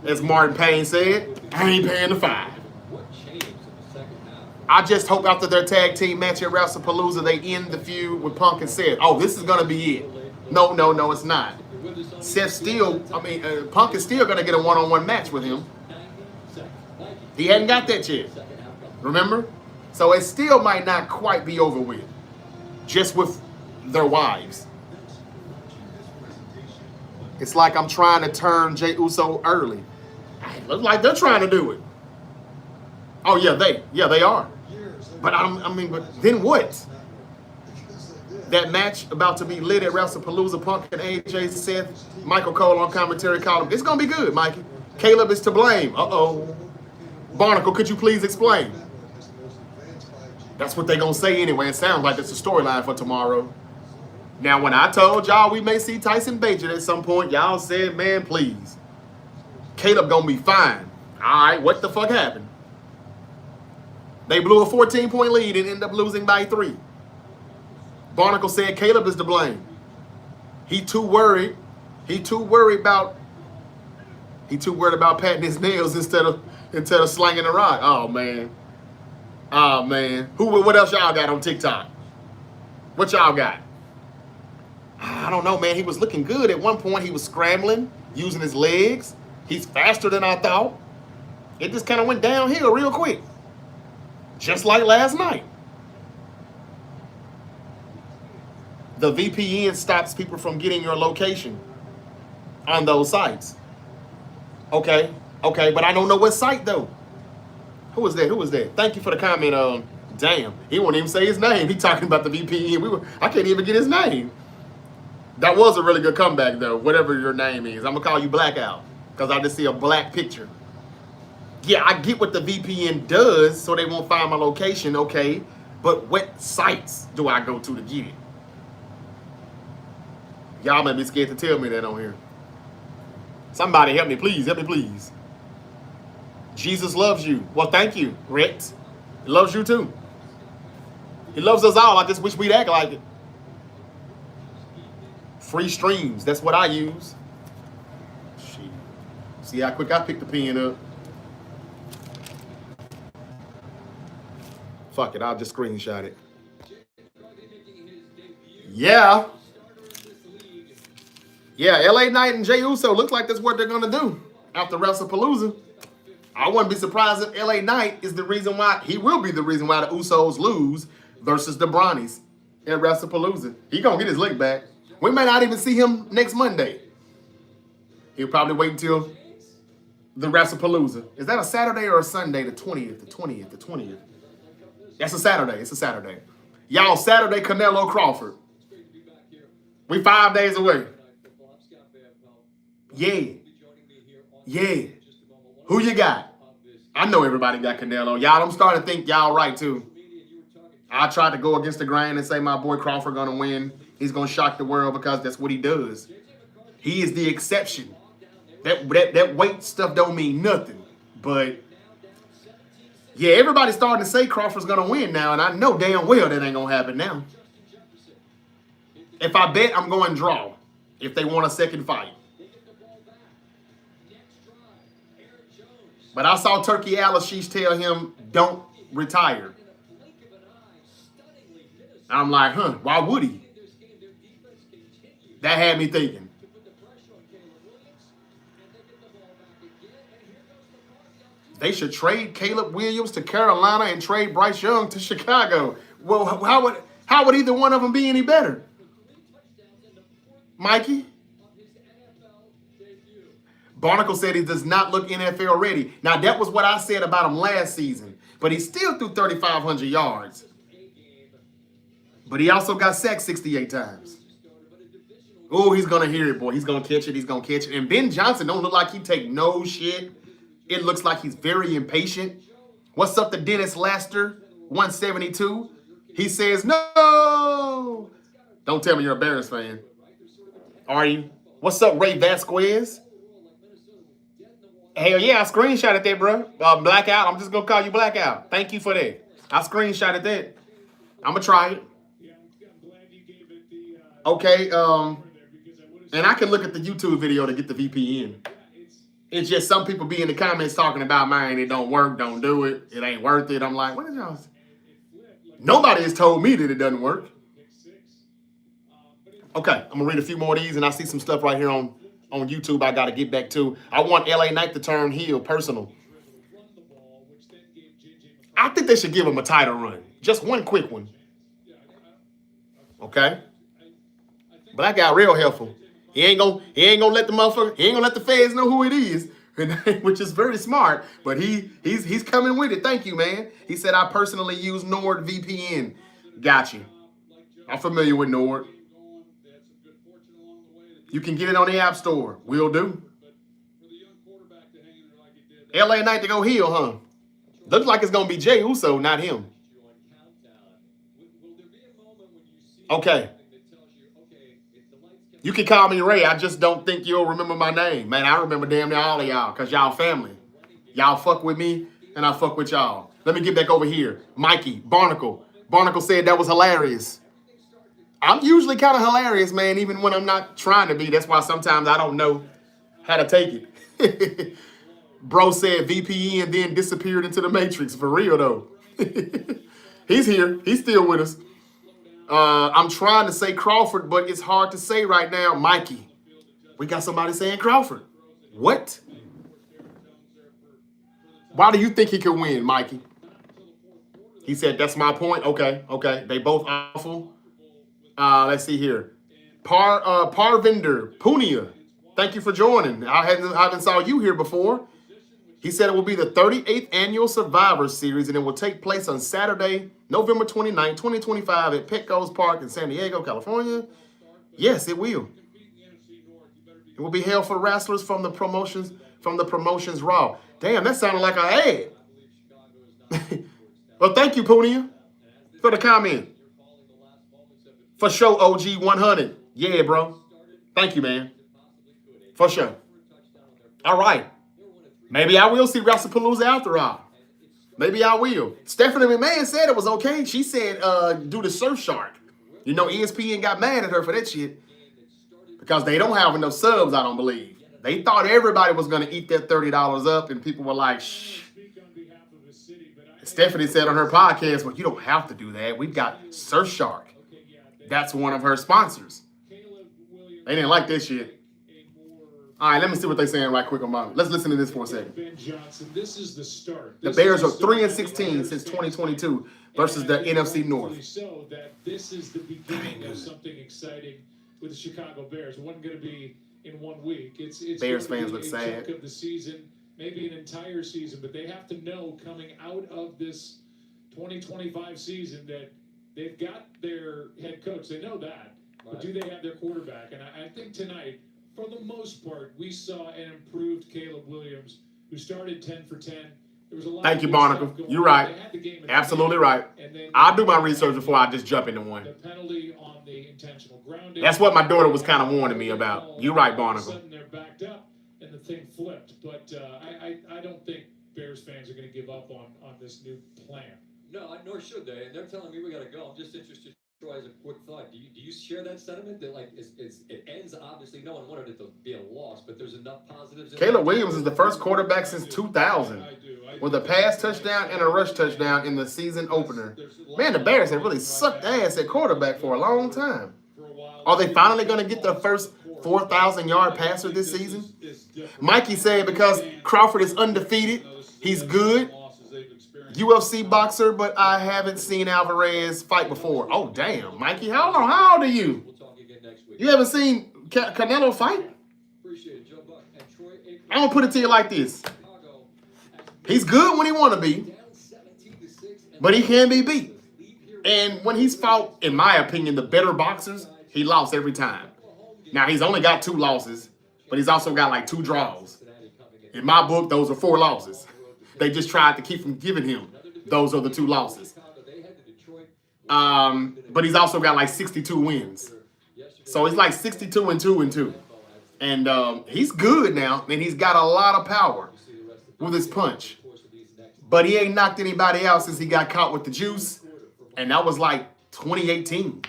As Martin Payne said, I ain't paying the $5. I just hope after their tag team match at WrestlePalooza, they end the feud with Punk and Seth. Oh, this is going to be it. No, it's not. Punk is still going to get a one-on-one match with him. He hadn't got that yet. Remember? So it still might not quite be over with. Just with their wives. It's like I'm trying to turn Jey Uso early. It looks like they're trying to do it. Oh, yeah, they are. But but then what? That match about to be lit at WrestlePalooza, Punk and AJ, Seth, Michael Cole on commentary column. It's going to be good, Mikey. Caleb is to blame. Uh-oh. Barnacle, could you please explain? That's what they're going to say anyway. It sounds like it's a storyline for tomorrow. Now, when I told y'all we may see Tyson Bagent at some point, y'all said, man, please. Caleb going to be fine. All right, what the fuck happened? They blew a 14-point lead and ended up losing by 3. Barnacle said Caleb is to blame. He too worried about patting his nails instead of slanging the rock. Oh man. What else y'all got on TikTok? What y'all got? I don't know, man. He was looking good at one point. He was scrambling, using his legs. He's faster than I thought. It just kind of went downhill real quick. Just like last night. The VPN stops people from getting your location on those sites. Okay, but I don't know what site though. Who was that? Thank you for the comment. Damn, he won't even say his name. He talking about the VPN. I can't even get his name. That was a really good comeback though, whatever your name is. I'm gonna call you Blackout because I just see a black picture. Yeah, I get what the VPN does so they won't find my location, okay, but what sites do I go to get it? Y'all might be scared to tell me that on here. Somebody help me, please. Help me, please. Jesus loves you. Well, thank you, Rex. He loves you too. He loves us all. I just wish we'd act like it. Free streams. That's what I use. Shit. See how quick I picked the pen up. Fuck it. I'll just screenshot it. Yeah. Yeah, LA Knight and Jey Uso looks like that's what they're going to do after WrestlePalooza. I wouldn't be surprised if LA Knight is the reason why, he will be the reason why the Usos lose versus the Brawnies at WrestlePalooza. He going to get his lick back. We may not even see him next Monday. He'll probably wait until the WrestlePalooza. Is that a Saturday or a Sunday? The 20th. That's a Saturday. It's a Saturday. Y'all, Saturday, Canelo Crawford. We 5 days away. Yeah. Who you got? I know everybody got Canelo. Y'all, I'm starting to think y'all right, too. I tried to go against the grain and say my boy Crawford going to win. He's going to shock the world because that's what he does. He is the exception. That weight stuff don't mean nothing. But, yeah, everybody's starting to say Crawford's going to win now, and I know damn well that ain't going to happen now. If I bet, I'm going draw if they want a second fight. But I saw Turkey Alashish tell him, don't retire. I'm like, why would he? That had me thinking. They should trade Caleb Williams to Carolina and trade Bryce Young to Chicago. Well, how would either one of them be any better? Mikey? Barnacle said he does not look NFL ready. Now, that was what I said about him last season. But he still threw 3,500 yards. But he also got sacked 68 times. Oh, he's going to hear it, boy. He's going to catch it. And Ben Johnson don't look like he take no shit. It looks like he's very impatient. What's up to Dennis Laster, 172? He says, no. Don't tell me you're a Bears fan. Are you? What's up, Ray Vasquez? Hell yeah, I screenshotted that, bro. Blackout. I'm just going to call you Blackout. Thank you for that. I screenshotted that. I'm going to try it. Okay, and I can look at the YouTube video to get the VPN. It's just some people be in the comments talking about, man, it don't work, don't do it, it ain't worth it. I'm like, what is y'all? Nobody has told me that it doesn't work. Okay, I'm going to read a few more of these, and I see some stuff right here on YouTube I got to get back to. I want LA Knight to turn heel, personal. I think they should give him a title run. Just one quick one. Okay? Black guy real helpful. He ain't gonna let the motherfucker, he ain't gonna let the feds know who it is, which is very smart, but he's coming with it. Thank you, man. He said, I personally use NordVPN. Got you. I'm familiar with Nord. You can get it on the App Store. Will do. LA Knight to go heel, huh? Looks like it's gonna be Jey Uso, not him. Okay. You can call me Ray. I just don't think you'll remember my name. Man, I remember damn near all of y'all because y'all family. Y'all fuck with me and I fuck with y'all. Let me get back over here. Mikey, Barnacle. Barnacle said that was hilarious. I'm usually kind of hilarious, man, even when I'm not trying to be. That's why sometimes I don't know how to take it. Bro said VPN then disappeared into the Matrix. For real, though. He's here. He's still with us. I'm trying to say Crawford, but it's hard to say right now. Mikey, we got somebody saying Crawford. What? Why do you think he could win, Mikey? He said, that's my point. Okay. They both awful. Let's see here. Parvinder Punia, thank you for joining. I haven't saw you here before. He said it will be the 38th annual Survivor Series, and it will take place on Saturday, November 29, 2025 at Petco's Park in San Diego, California. Yes, it will. It will be held for wrestlers from the promotions Raw. Damn, that sounded like an ad. Well, thank you, Punia, for the comment. For sure, OG 100. Yeah, bro. Thank you, man. For sure. All right. Maybe I will see WrestlePalooza after all. Maybe I will. Stephanie McMahon said it was okay. She said do the Surfshark. You know, ESPN got mad at her for that shit because they don't have enough subs, I don't believe. They thought everybody was going to eat that $30 up, and people were like, shh. Stephanie said on her podcast, well, you don't have to do that. We've got Surfshark. That's one of her sponsors. They didn't like this shit. All right, let me see what they're saying right quick on mine. Let's listen to this for a second. Ben Johnson, this is the start. The Bears are 3-16 since 2022 versus the NFC North. So that this is the beginning of something exciting with the Chicago Bears. It wasn't going to be in 1 week. It's Bears going to fans be look a sad. chunk of the season, maybe an entire season, but they have to know coming out of this 2025 season that they've got their head coach. They know that. But do they have their quarterback? And I think tonight, for the most part, we saw an improved Caleb Williams, who started 10 for 10. There was a lot Thank of you, good stuff Barnacle. going You're on. right. They had the game in Absolutely hand, right. and then I'll do my research before I just jump into one. the penalty on the intentional grounding. That's what my daughter was kind of warning me about. You're right, Barnacle. All of a sudden they're backed up, and the thing flipped. But I don't think Bears fans are going to give up on this new plan. No, nor should they. And they're telling me we got to go. I'm just interested. Troy, as a quick thought, do you share that sentiment that like it ends? Obviously, no one wanted it to be a loss, but there's enough positives. Caleb Williams is the first quarterback since 2000 with a pass touchdown and a rush touchdown in the season opener. Man, the Bears have really sucked ass at quarterback for a long time. Are they finally going to get their first 4,000-yard passer this season? Mikey said because Crawford is undefeated, he's good. UFC boxer, but I haven't seen Alvarez fight before. Oh, damn, Mikey. How old are you? We'll talk again next week. You haven't seen Canelo fight? Appreciate it, Joe Buck. And Troy, I'm going to put it to you like this. He's good when he want to be, but he can be beat. And when he's fought, in my opinion, the better boxers, he lost every time. Now, he's only got 2 losses, but he's also got like 2 draws. In my book, those are 4 losses. They just tried to keep from giving him. Those are the 2 losses. But he's also got like 62 wins. So he's like 62-2-2. And he's good now, and he's got a lot of power with his punch. But he ain't knocked anybody out since he got caught with the juice. And that was like 2018,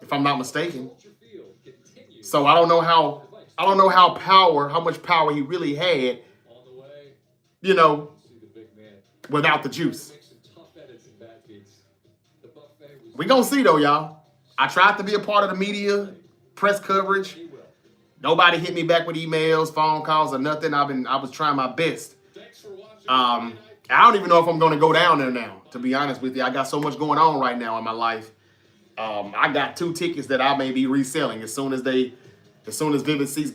if I'm not mistaken. So I don't know how much power he really had, you know, without the juice. We gonna see though, y'all. I tried to be a part of the media, press coverage. Nobody hit me back with emails, phone calls, or nothing. I was trying my best. I don't even know if I'm gonna go down there now, to be honest with you. I got so much going on right now in my life. I got 2 tickets that I may be reselling as soon as Vivid Seats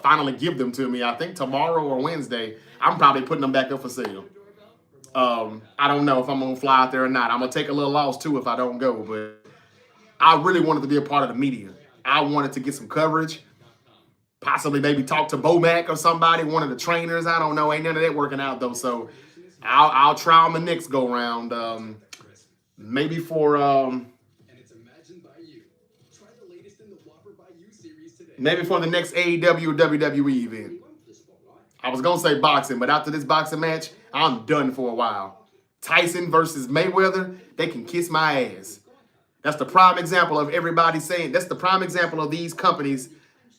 finally give them to me. I think tomorrow or Wednesday. I'm probably putting them back up for sale. I don't know if I'm gonna fly out there or not. I'm gonna take a little loss too if I don't go, but I really wanted to be a part of the media. I wanted to get some coverage, possibly maybe talk to Bomac or somebody, one of the trainers. I don't know. Ain't none of that working out though. So I'll try on the next go round. Maybe for maybe for the next AEW or WWE event. I was going to say boxing, but after this boxing match, I'm done for a while. Tyson versus Mayweather, they can kiss my ass. That's the prime example of everybody saying, that's the prime example of these companies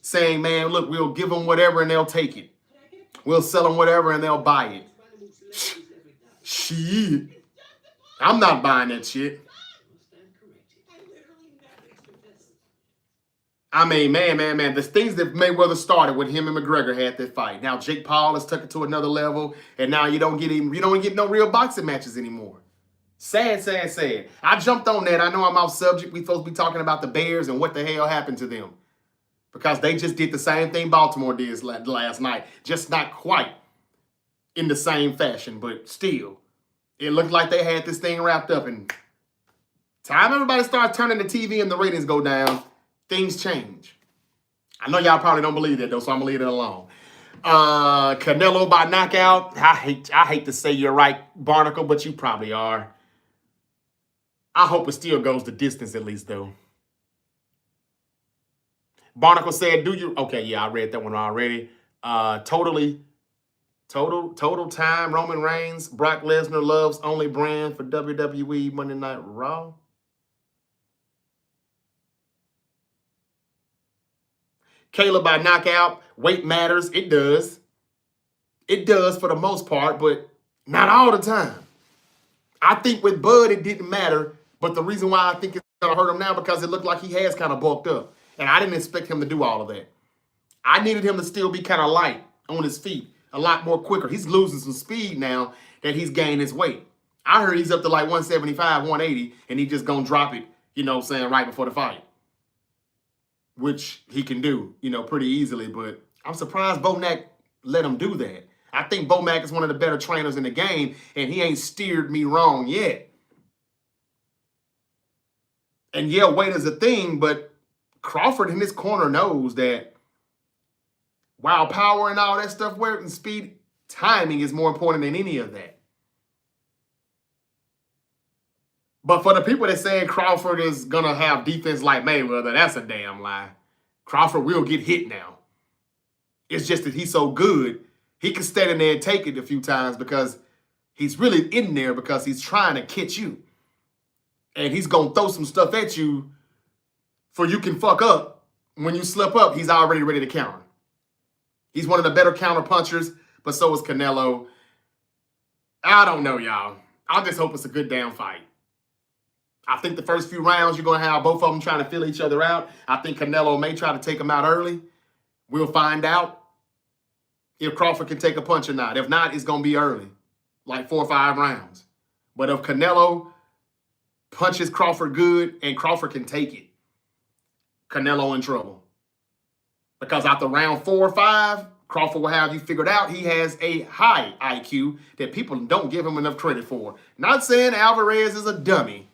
saying, man, look, we'll give them whatever and they'll take it. We'll sell them whatever and they'll buy it. Shit. I'm not buying that shit. I mean, man. The things that Mayweather started when him and McGregor had that fight. Now Jake Paul has took it to another level, and now you don't get no real boxing matches anymore. Sad. I jumped on that. I know I'm off subject. We supposed to be talking about the Bears and what the hell happened to them. Because they just did the same thing Baltimore did last night. Just not quite in the same fashion, but still. It looked like they had this thing wrapped up. And time everybody starts turning the TV and the ratings go down, things change. I know y'all probably don't believe that, though, so I'm going to leave it alone. Canelo by knockout. I hate to say you're right, Barnacle, but you probably are. I hope it still goes the distance at least, though. Barnacle said, okay, yeah, I read that one already. Total time, Roman Reigns, Brock Lesnar loves only brand for WWE Monday Night Raw. Caleb by knockout, weight matters. It does. It does for the most part, but not all the time. I think with Bud, it didn't matter, but the reason why I think it's going to hurt him now because it looked like he has kind of bulked up. And I didn't expect him to do all of that. I needed him to still be kind of light on his feet, a lot more quicker. He's losing some speed now that he's gained his weight. I heard he's up to like 175, 180, and he just going to drop it, right before the fight. Which he can do, pretty easily. But I'm surprised Bomac let him do that. I think Bomac is one of the better trainers in the game, and he ain't steered me wrong yet. And yeah, weight is a thing, but Crawford in his corner knows that while power and all that stuff works and speed, timing is more important than any of that. But for the people that say Crawford is going to have defense like Mayweather, that's a damn lie. Crawford will get hit now. It's just that he's so good, he can stand in there and take it a few times because he's really in there because he's trying to catch you. And he's going to throw some stuff at you for you can fuck up. When you slip up, he's already ready to counter. He's one of the better counter punchers, but so is Canelo. I don't know, y'all. I just hope it's a good damn fight. I think the first few rounds, you're going to have both of them trying to feel each other out. I think Canelo may try to take him out early. We'll find out if Crawford can take a punch or not. If not, it's going to be early, like 4 or 5 rounds. But if Canelo punches Crawford good and Crawford can take it, Canelo in trouble. Because after round 4 or 5, Crawford will have you figured out he has a high IQ that people don't give him enough credit for. Not saying Alvarez is a dummy,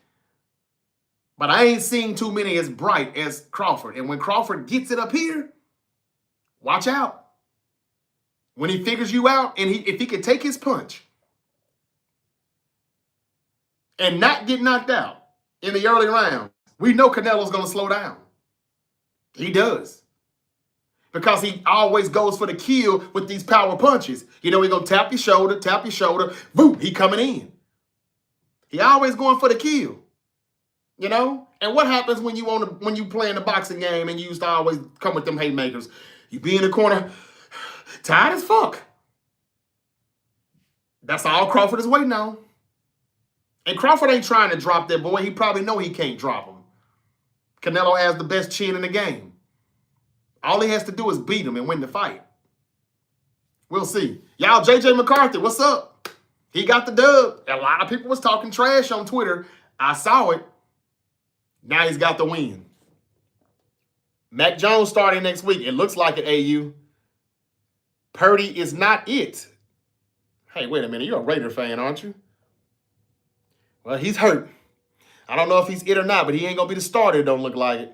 but I ain't seen too many as bright as Crawford. And when Crawford gets it up here, watch out. When he figures you out and if he can take his punch and not get knocked out in the early round, we know Canelo's going to slow down. He does. Because he always goes for the kill with these power punches. He's going to tap your shoulder, boom, he coming in. He always going for the kill. And what happens when you play in the boxing game and you used to always come with them haymakers? You be in the corner, tired as fuck. That's all Crawford is waiting on. And Crawford ain't trying to drop that boy. He probably know he can't drop him. Canelo has the best chin in the game. All he has to do is beat him and win the fight. We'll see. Y'all, JJ McCarthy, what's up? He got the dub. A lot of people was talking trash on Twitter. I saw it. Now he's got the win. Mac Jones starting next week. It looks like it, AU. Purdy is not it. Hey, wait a minute. You're a Raider fan, aren't you? Well, he's hurt. I don't know if he's it or not, but he ain't going to be the starter. Don't look like it.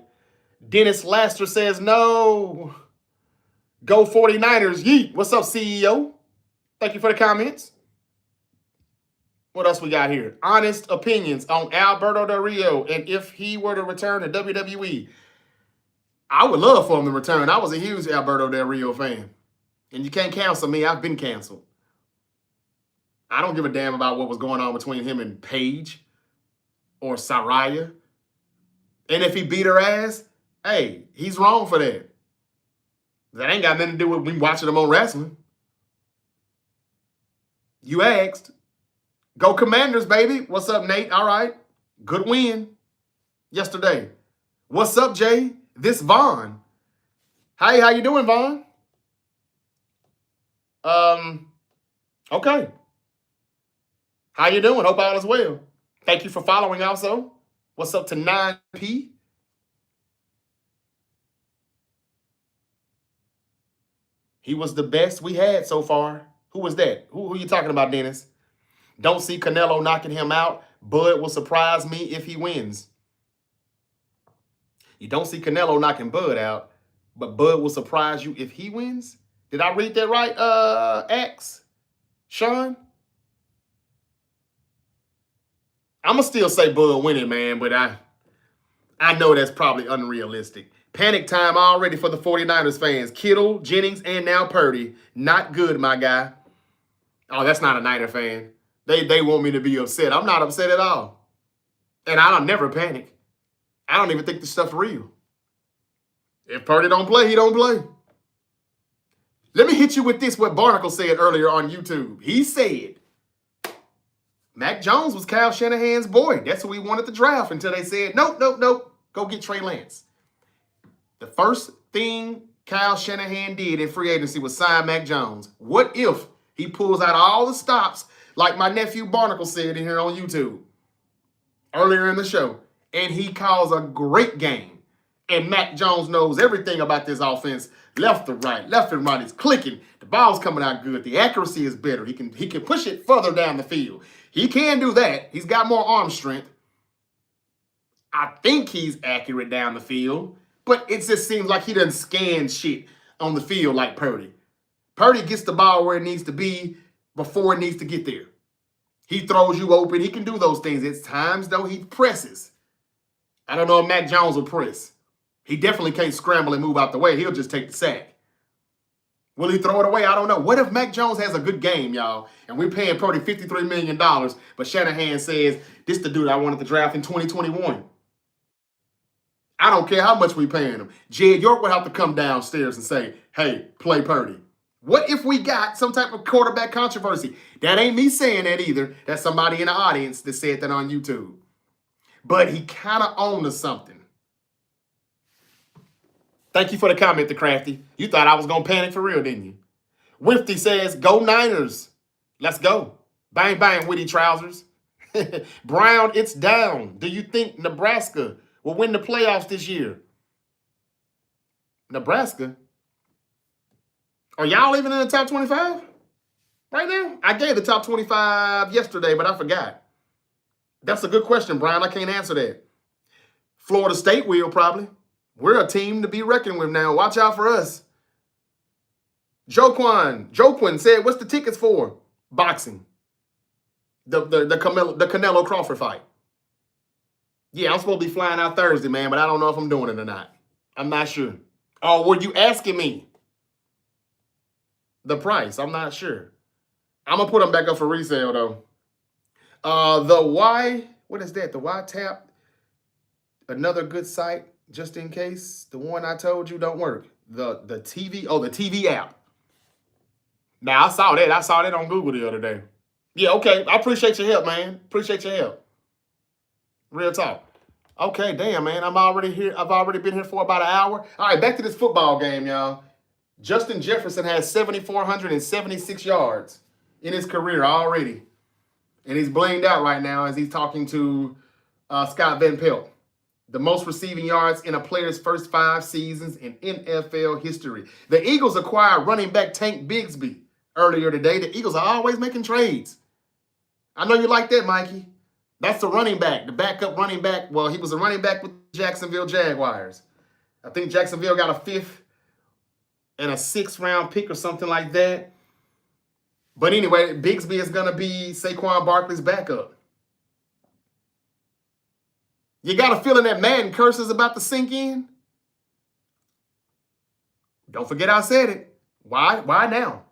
Dennis Laster says no. Go 49ers. Yeet. What's up, CEO? Thank you for the comments. What else we got here? Honest opinions on Alberto Del Rio and if he were to return to WWE. I would love for him to return. I was a huge Alberto Del Rio fan. And you can't cancel me. I've been canceled. I don't give a damn about what was going on between him and Paige or Saraya. And if he beat her ass, hey, he's wrong for that. That ain't got nothing to do with me watching him on wrestling. You asked. Go Commanders, baby. What's up, Nate? All right. Good win yesterday. What's up, Jay? This Vaughn. Hey, how you doing, Vaughn? Okay. How you doing? Hope all is well. Thank you for following also. What's up to 9P? He was the best we had so far. Who was that? Who you talking about, Dennis? Don't see Canelo knocking him out. Bud will surprise me if he wins. You don't see Canelo knocking Bud out, but Bud will surprise you if he wins? Did I read that right, X? Sean? I'm going to still say Bud winning, man, but I know that's probably unrealistic. Panic time already for the 49ers fans. Kittle, Jennings, and now Purdy. Not good, my guy. Oh, that's not a Niner fan. They want me to be upset. I'm not upset at all. And I don't never panic. I don't even think the stuff's real. If Purdy don't play, he don't play. Let me hit you with this, what Barnacle said earlier on YouTube. He said, Mac Jones was Kyle Shanahan's boy. That's who he wanted to draft until they said, nope. Go get Trey Lance. The first thing Kyle Shanahan did in free agency was sign Mac Jones. What if he pulls out all the stops like my nephew Barnacle said in here on YouTube earlier in the show, and he calls a great game, and Mac Jones knows everything about this offense, left to right, left and right, it's clicking, the ball's coming out good, the accuracy is better, he can push it further down the field. He can do that. He's got more arm strength. I think he's accurate down the field, but it just seems like he doesn't scan shit on the field like Purdy. Purdy gets the ball where it needs to be before it needs to get there. He throws you open. He can do those things. It's times, though, he presses. I don't know if Mac Jones will press. He definitely can't scramble and move out the way. He'll just take the sack. Will he throw it away? I don't know. What if Mac Jones has a good game, y'all, and we're paying Purdy $53 million, but Shanahan says, this the dude I wanted to draft in 2021. I don't care how much we paying him. Jed York would have to come downstairs and say, hey, play Purdy. What if we got some type of quarterback controversy? That ain't me saying that either. That's somebody in the audience that said that on YouTube. But he kind of owned to something. Thank you for the comment, The Crafty. You thought I was going to panic for real, didn't you? Wifty says, go Niners. Let's go. Bang, bang, Witty Trousers. Brown, it's down. Do you think Nebraska will win the playoffs this year? Nebraska? Are y'all even in the top 25 right now? I gave the top 25 yesterday, but I forgot. That's a good question, Brian. I can't answer that. Florida State will probably. We're a team to be reckoned with now. Watch out for us. Joquin said, what's the tickets for? Boxing. The Canelo Crawford fight. Yeah, I'm supposed to be flying out Thursday, man, but I don't know if I'm doing it or not. I'm not sure. Oh, were you asking me the price? I'm not sure. I'm going to put them back up for resale, though. What is that? The Y Tap? Another good site, just in case the one I told you don't work. The TV, the TV app. Now, I saw that. I saw that on Google the other day. Yeah, okay. I appreciate your help, man. Appreciate your help. Real talk. Okay, damn, man. I'm already here. I've already been here for about an hour. All right, back to this football game, y'all. Justin Jefferson has 7,476 yards in his career already. And he's blinged out right now as he's talking to Scott Van Pelt. The most receiving yards in a player's first 5 seasons in NFL history. The Eagles acquired running back Tank Bigsby earlier today. The Eagles are always making trades. I know you like that, Mikey. That's the running back, the backup running back. Well, he was a running back with the Jacksonville Jaguars. I think Jacksonville got a 5th and a 6th round pick or something like that. But anyway, Bigsby is going to be Saquon Barkley's backup. You got a feeling that Madden curse is about to sink in? Don't forget I said it. Why now?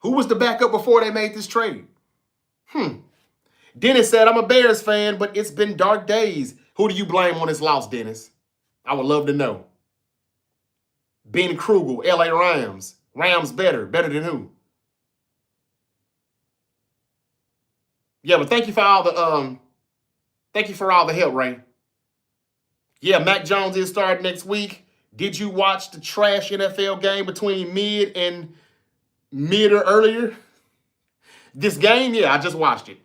Who was the backup before they made this trade? Dennis said, I'm a Bears fan, but it's been dark days. Who do you blame on this loss, Dennis? I would love to know. Ben Krugel, LA Rams. Rams better. Better than who? Yeah, but thank you for all the help, Ray. Yeah, Mac Jones is starting next week. Did you watch the trash NFL game between mid or earlier? This game, yeah, I just watched it.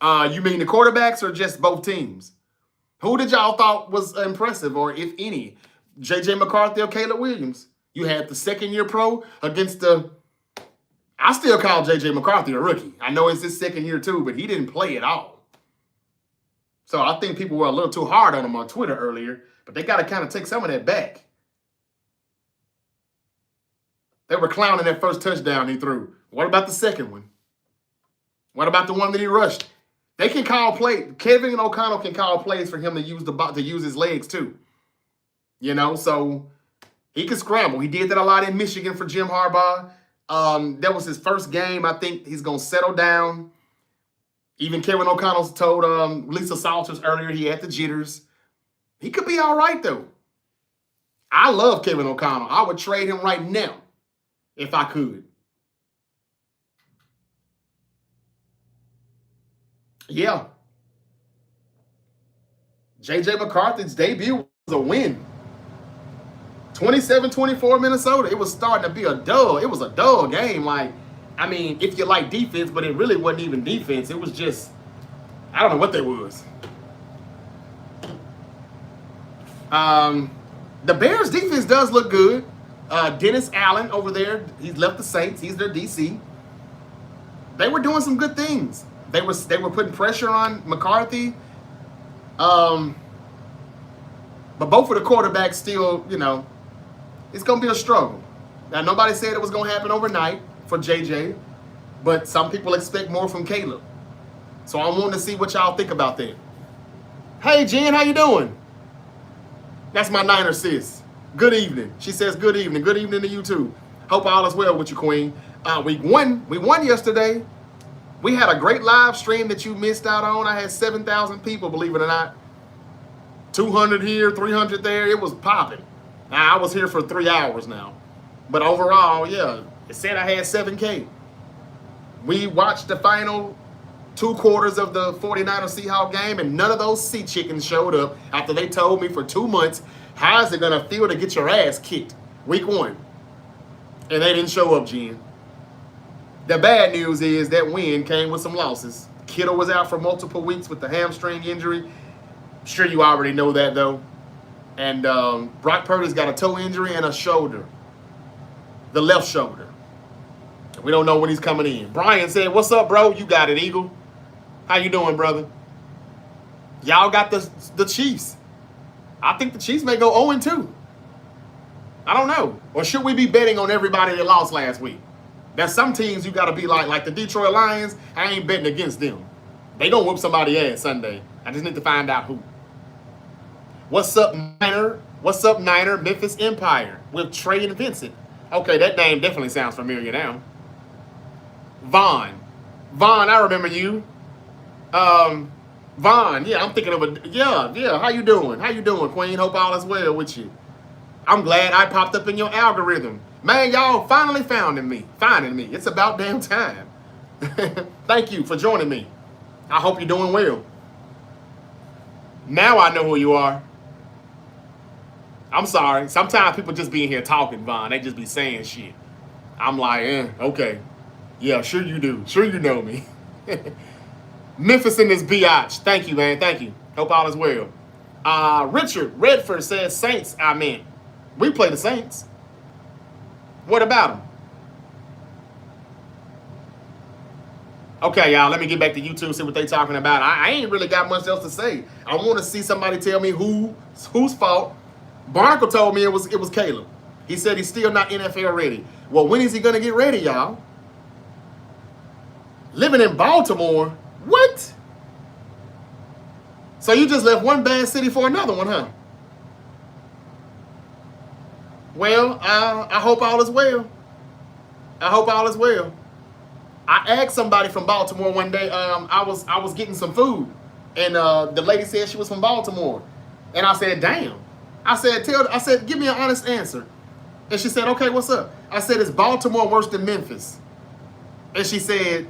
You mean the quarterbacks or just both teams? Who did y'all thought was impressive, or if any? J.J. McCarthy or Caleb Williams? You had the second-year pro against the... I still call J.J. McCarthy a rookie. I know it's his second year too, but he didn't play at all. So I think people were a little too hard on him on Twitter earlier, but they got to kind of take some of that back. They were clowning that first touchdown he threw. What about the second one? What about the one that he rushed? They can call play. Kevin O'Connell can call plays for him to use his legs too. You know, so he can scramble. He did that a lot in Michigan for Jim Harbaugh. That was his first game. I think he's going to settle down. Even Kevin O'Connell told Lisa Salters earlier he had the jitters. He could be all right, though. I love Kevin O'Connell. I would trade him right now if I could. Yeah. J.J. McCarthy's debut was a win. 27-24 Minnesota. It was starting to be a dull. It was a dull game. Like, I mean, if you like defense, but it really wasn't even defense. It was just, I don't know what that was. The Bears defense does look good. Dennis Allen over there, he's left the Saints. He's their DC. They were doing some good things. They were putting pressure on McCarthy. But both of the quarterbacks still, you know, it's going to be a struggle. Now, nobody said it was going to happen overnight for JJ, but some people expect more from Caleb. So I want to see what y'all think about that. Hey, Jen, how you doing? That's my Niner sis. Good evening. She says good evening. Good evening to you, too. Hope all is well with you, Queen. We won yesterday. We had a great live stream that you missed out on. I had 7,000 people, believe it or not. 200 here, 300 there. It was popping. Now, I was here for 3 hours now. But overall, yeah, it said I had 7K. We watched the final 2 quarters of the 49ers Seahawks game, and none of those sea chickens showed up after they told me for 2 months, how is it going to feel to get your ass kicked week 1? And they didn't show up, Jen. The bad news is that win came with some losses. Kittle was out for multiple weeks with the hamstring injury. I'm sure you already know that, though. And Brock Purdy's got a toe injury and a shoulder. The left shoulder. We don't know when he's coming in. Brian said, what's up, bro? You got it, Eagle. How you doing, brother? Y'all got the Chiefs. I think the Chiefs may go 0-2. I don't know. Or should we be betting on everybody that lost last week? There's some teams you got to be like the Detroit Lions. I ain't betting against them. They gonna whoop somebody ass Sunday. I just need to find out who. What's up, Niner? What's up, Niner? Memphis Empire with Trey and Vincent. Okay, that name definitely sounds familiar now. Vaughn, I remember you. Vaughn, yeah, I'm thinking of yeah. How you doing? How you doing, Queen? Hope all is well with you. I'm glad I popped up in your algorithm. Man, y'all finally finding me. It's about damn time. Thank you for joining me. I hope you're doing well. Now I know who you are. I'm sorry. Sometimes people just be in here talking, Vaughn. They just be saying shit. I'm like, okay. Yeah, sure you do. Sure you know me. Memphis in this biatch. Thank you, man. Thank you. Hope all is well. Richard Redford says Saints, I meant. We play the Saints. What about them? Okay, y'all, let me get back to YouTube, see what they talking about. I ain't really got much else to say. I want to see somebody tell me whose fault. Barnacle told me it was Caleb. He said he's still not NFL ready. Well, when is he going to get ready, y'all? Living in Baltimore? What? So you just left one bad city for another one, huh? Well, I hope all is well. I hope all is well. I asked somebody from Baltimore one day. I was getting some food, and the lady said she was from Baltimore, and I said, "Damn." I said, "Give me an honest answer." And she said, "Okay, what's up?" I said, "Is Baltimore worse than Memphis?" And she said,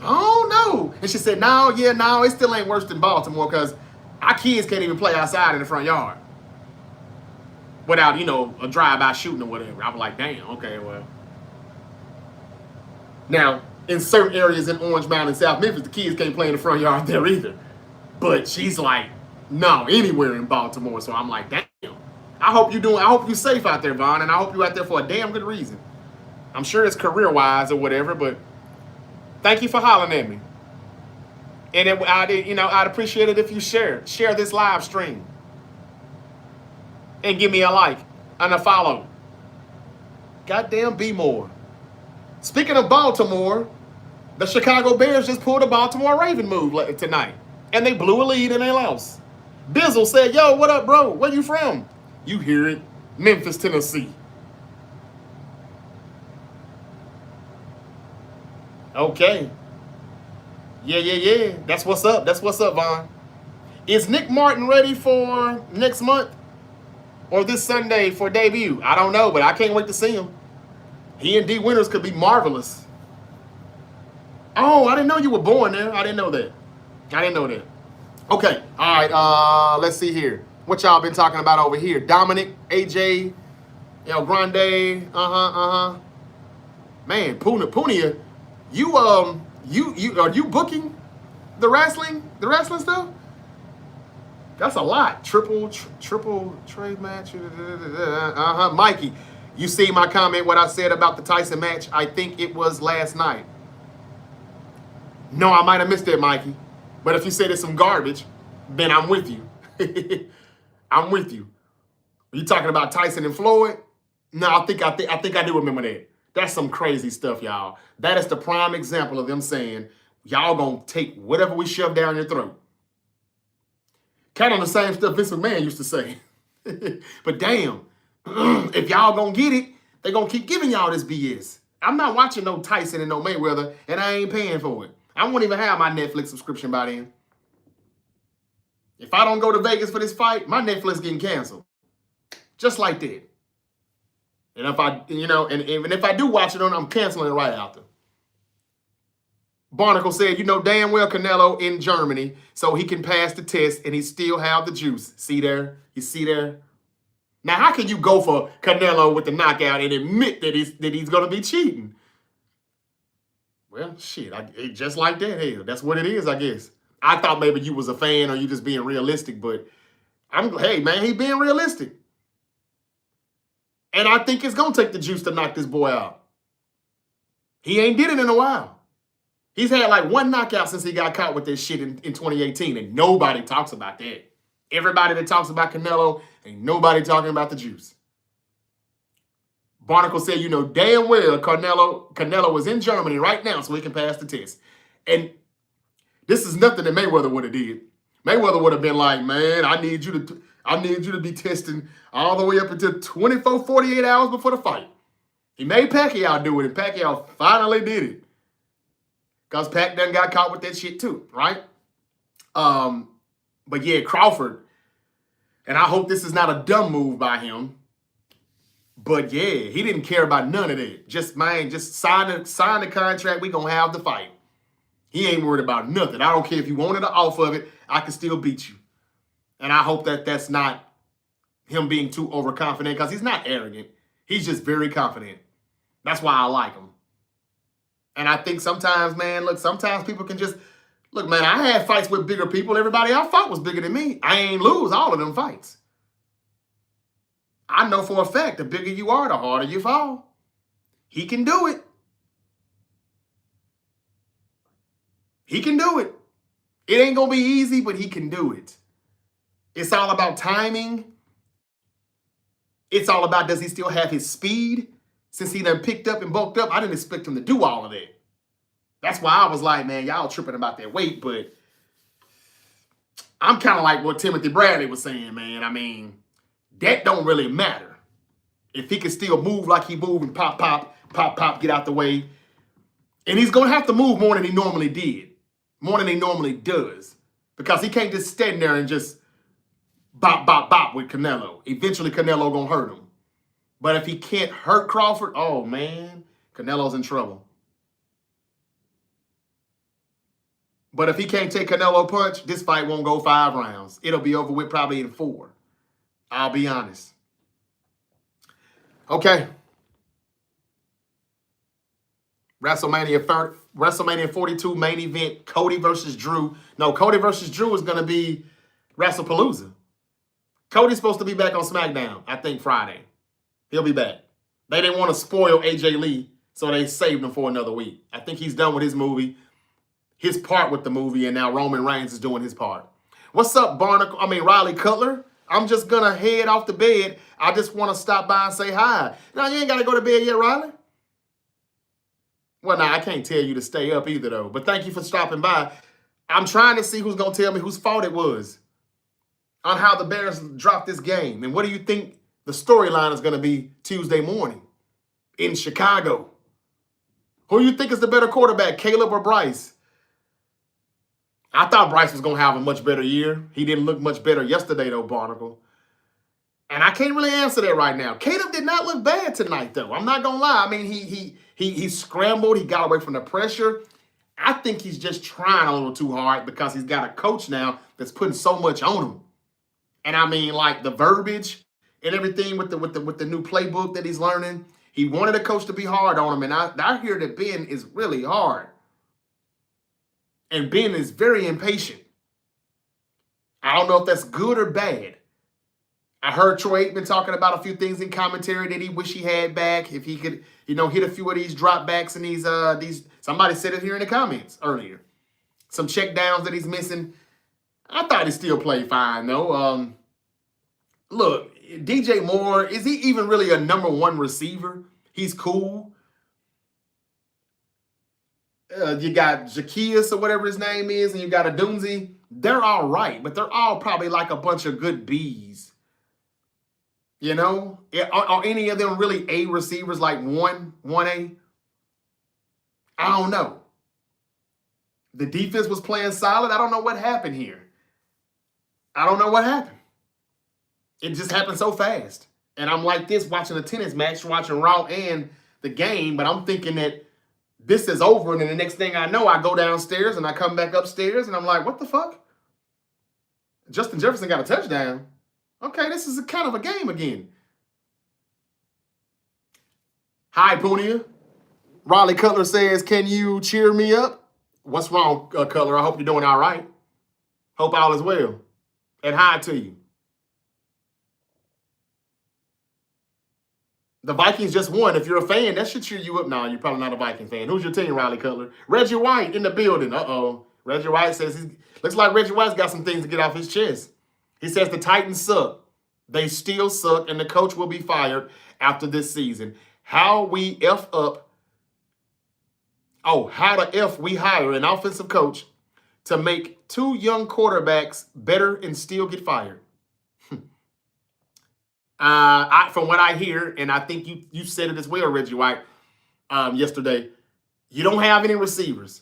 "Oh no." And she said, "No, it still ain't worse than Baltimore because our kids can't even play outside in the front yard." without, a drive-by shooting or whatever. I was like, damn, okay, well. Now, in certain areas in Orange Mountain and South Memphis, the kids can't play in the front yard there either. But she's like, no, anywhere in Baltimore. So I'm like, damn. I hope you're safe out there, Vaughn, and I hope you're out there for a damn good reason. I'm sure it's career-wise or whatever, but thank you for hollering at me. And I'd appreciate it if you share this live stream. And give me a like and a follow. Goddamn, be more. Speaking of Baltimore, the Chicago Bears just pulled a Baltimore Raven move tonight. And they blew a lead and they lost. Bizzle said, yo, what up, bro? Where you from? You hear it. Memphis, Tennessee. Okay. Yeah. That's what's up. Vaughn. Is Nick Martin ready for next month? Or this Sunday for debut? I don't know, but I can't wait to see him. He and D. Winters could be marvelous. Oh, I didn't know you were born there. I didn't know that. Okay, all right, let's see here. What y'all been talking about over here? Dominic, AJ, El Grande, Man, Punia, you are you booking the wrestling stuff? That's a lot. Triple trade match. Mikey, you see my comment, what I said about the Tyson match? I think it was last night. No, I might have missed it, Mikey. But if you said it's some garbage, then I'm with you. I'm with you. You talking about Tyson and Floyd? No, I think I do remember that. That's some crazy stuff, y'all. That is the prime example of them saying, y'all gonna take whatever we shove down your throat. Kind of the same stuff Vince McMahon used to say. But damn, if y'all gonna get it, they gonna keep giving y'all this BS. I'm not watching no Tyson and no Mayweather, and I ain't paying for it. I won't even have my Netflix subscription by then. If I don't go to Vegas for this fight, my Netflix getting canceled. Just like that. And if I, and even if I do watch it on, I'm canceling it right after. Barnacle said, damn well Canelo in Germany, so he can pass the test and he still have the juice. See there? You see there? Now, how can you go for Canelo with the knockout and admit that he's going to be cheating? Well, shit, just like that. Hey, that's what it is, I guess. I thought maybe you was a fan or you just being realistic, but hey, man, he being realistic. And I think it's going to take the juice to knock this boy out. He ain't did it in a while. He's had like one knockout since he got caught with this shit in 2018, and nobody talks about that. Everybody that talks about Canelo, ain't nobody talking about the juice. Barnacle said, damn well Canelo was in Germany right now so he can pass the test. And this is nothing that Mayweather would have did. Mayweather would have been like, man, I need you to be testing all the way up until 24, 48 hours before the fight. He made Pacquiao do it, and Pacquiao finally did it. Because Pac done got caught with that shit too, right? But yeah, Crawford, and I hope this is not a dumb move by him, but yeah, he didn't care about none of that. Just sign the contract, we gonna have the fight. He ain't worried about nothing. I don't care if you wanted an off of it, I can still beat you. And I hope that that's not him being too overconfident, because he's not arrogant. He's just very confident. That's why I like him. And I think sometimes, man, sometimes people can just, man, I had fights with bigger people. Everybody I fought was bigger than me. I ain't lose all of them fights. I know for a fact, the bigger you are, the harder you fall. He can do it. He can do it. It ain't going to be easy, but he can do it. It's all about timing. It's all about, does he still have his speed? Since he done picked up and bulked up, I didn't expect him to do all of that. That's why I was like, man, y'all tripping about that weight, but I'm kind of like what Timothy Bradley was saying, man. I mean, that don't really matter. If he can still move like he moved and pop, get out the way. And he's going to have to move more than he normally did. More than he normally does. Because he can't just stand there and just bop with Canelo. Eventually, Canelo going to hurt him. But if he can't hurt Crawford, oh, man, Canelo's in trouble. But if he can't take Canelo punch, this fight won't go 5 rounds. It'll be over with probably in 4. I'll be honest. Okay. WrestleMania 42 main event, Cody versus Drew. No, Cody versus Drew is going to be WrestlePalooza. Cody's supposed to be back on SmackDown, I think Friday. He'll be back. They didn't want to spoil AJ Lee, so they saved him for another week. I think he's done with his movie, his part with the movie, and now Roman Reigns is doing his part. What's up, Riley Cutler? I'm just going to head off the bed. I just want to stop by and say hi. Now, you ain't got to go to bed yet, Riley? Well, now, I can't tell you to stay up either, though. But thank you for stopping by. I'm trying to see who's going to tell me whose fault it was on how the Bears dropped this game. And what do you think the storyline is going to be Tuesday morning in Chicago? Who do you think is the better quarterback, Caleb or Bryce? I thought Bryce was going to have a much better year. He didn't look much better yesterday, though, Barnacle. And I can't really answer that right now. Caleb did not look bad tonight, though. I'm not going to lie. I mean, he scrambled. He got away from the pressure. I think he's just trying a little too hard because he's got a coach now that's putting so much on him. And I mean, like the verbiage and everything with the new playbook that he's learning. He wanted a coach to be hard on him. And I hear that Ben is really hard. And Ben is very impatient. I don't know if that's good or bad. I heard Troy Aikman talking about a few things in commentary that he wish he had back. If he could, hit a few of these dropbacks and these. Somebody said it here in the comments earlier. Some check downs that he's missing. I thought he still played fine though. Look, DJ Moore, is he even really a number one receiver? He's cool. You got Zacchaeus or whatever his name is, and you got a Dunzi. They're all right, but they're all probably like a bunch of good Bs. Are any of them really A receivers like 1A? I don't know. The defense was playing solid. I don't know what happened here. I don't know what happened. It just happened so fast. And I'm like this watching a tennis match, watching Raw and the game, but I'm thinking that this is over, and then the next thing I know, I go downstairs and I come back upstairs, and I'm like, what the fuck? Justin Jefferson got a touchdown. Okay, this is a kind of a game again. Hi, Punia. Riley Cutler says, can you cheer me up? What's wrong, Cutler? I hope you're doing all right. Hope all is well. And hi to you. The Vikings just won. If you're a fan, that should cheer you up. No, you're probably not a Viking fan. Who's your team, Riley Cutler? Reggie White in the building. Uh-oh. Reggie White says looks like Reggie White's got some things to get off his chest. He says the Titans suck. They still suck, and the coach will be fired after this season. How the F we hire an offensive coach to make two young quarterbacks better and still get fired. From what I hear, and I think you said it as well, Reggie White, yesterday, you don't have any receivers.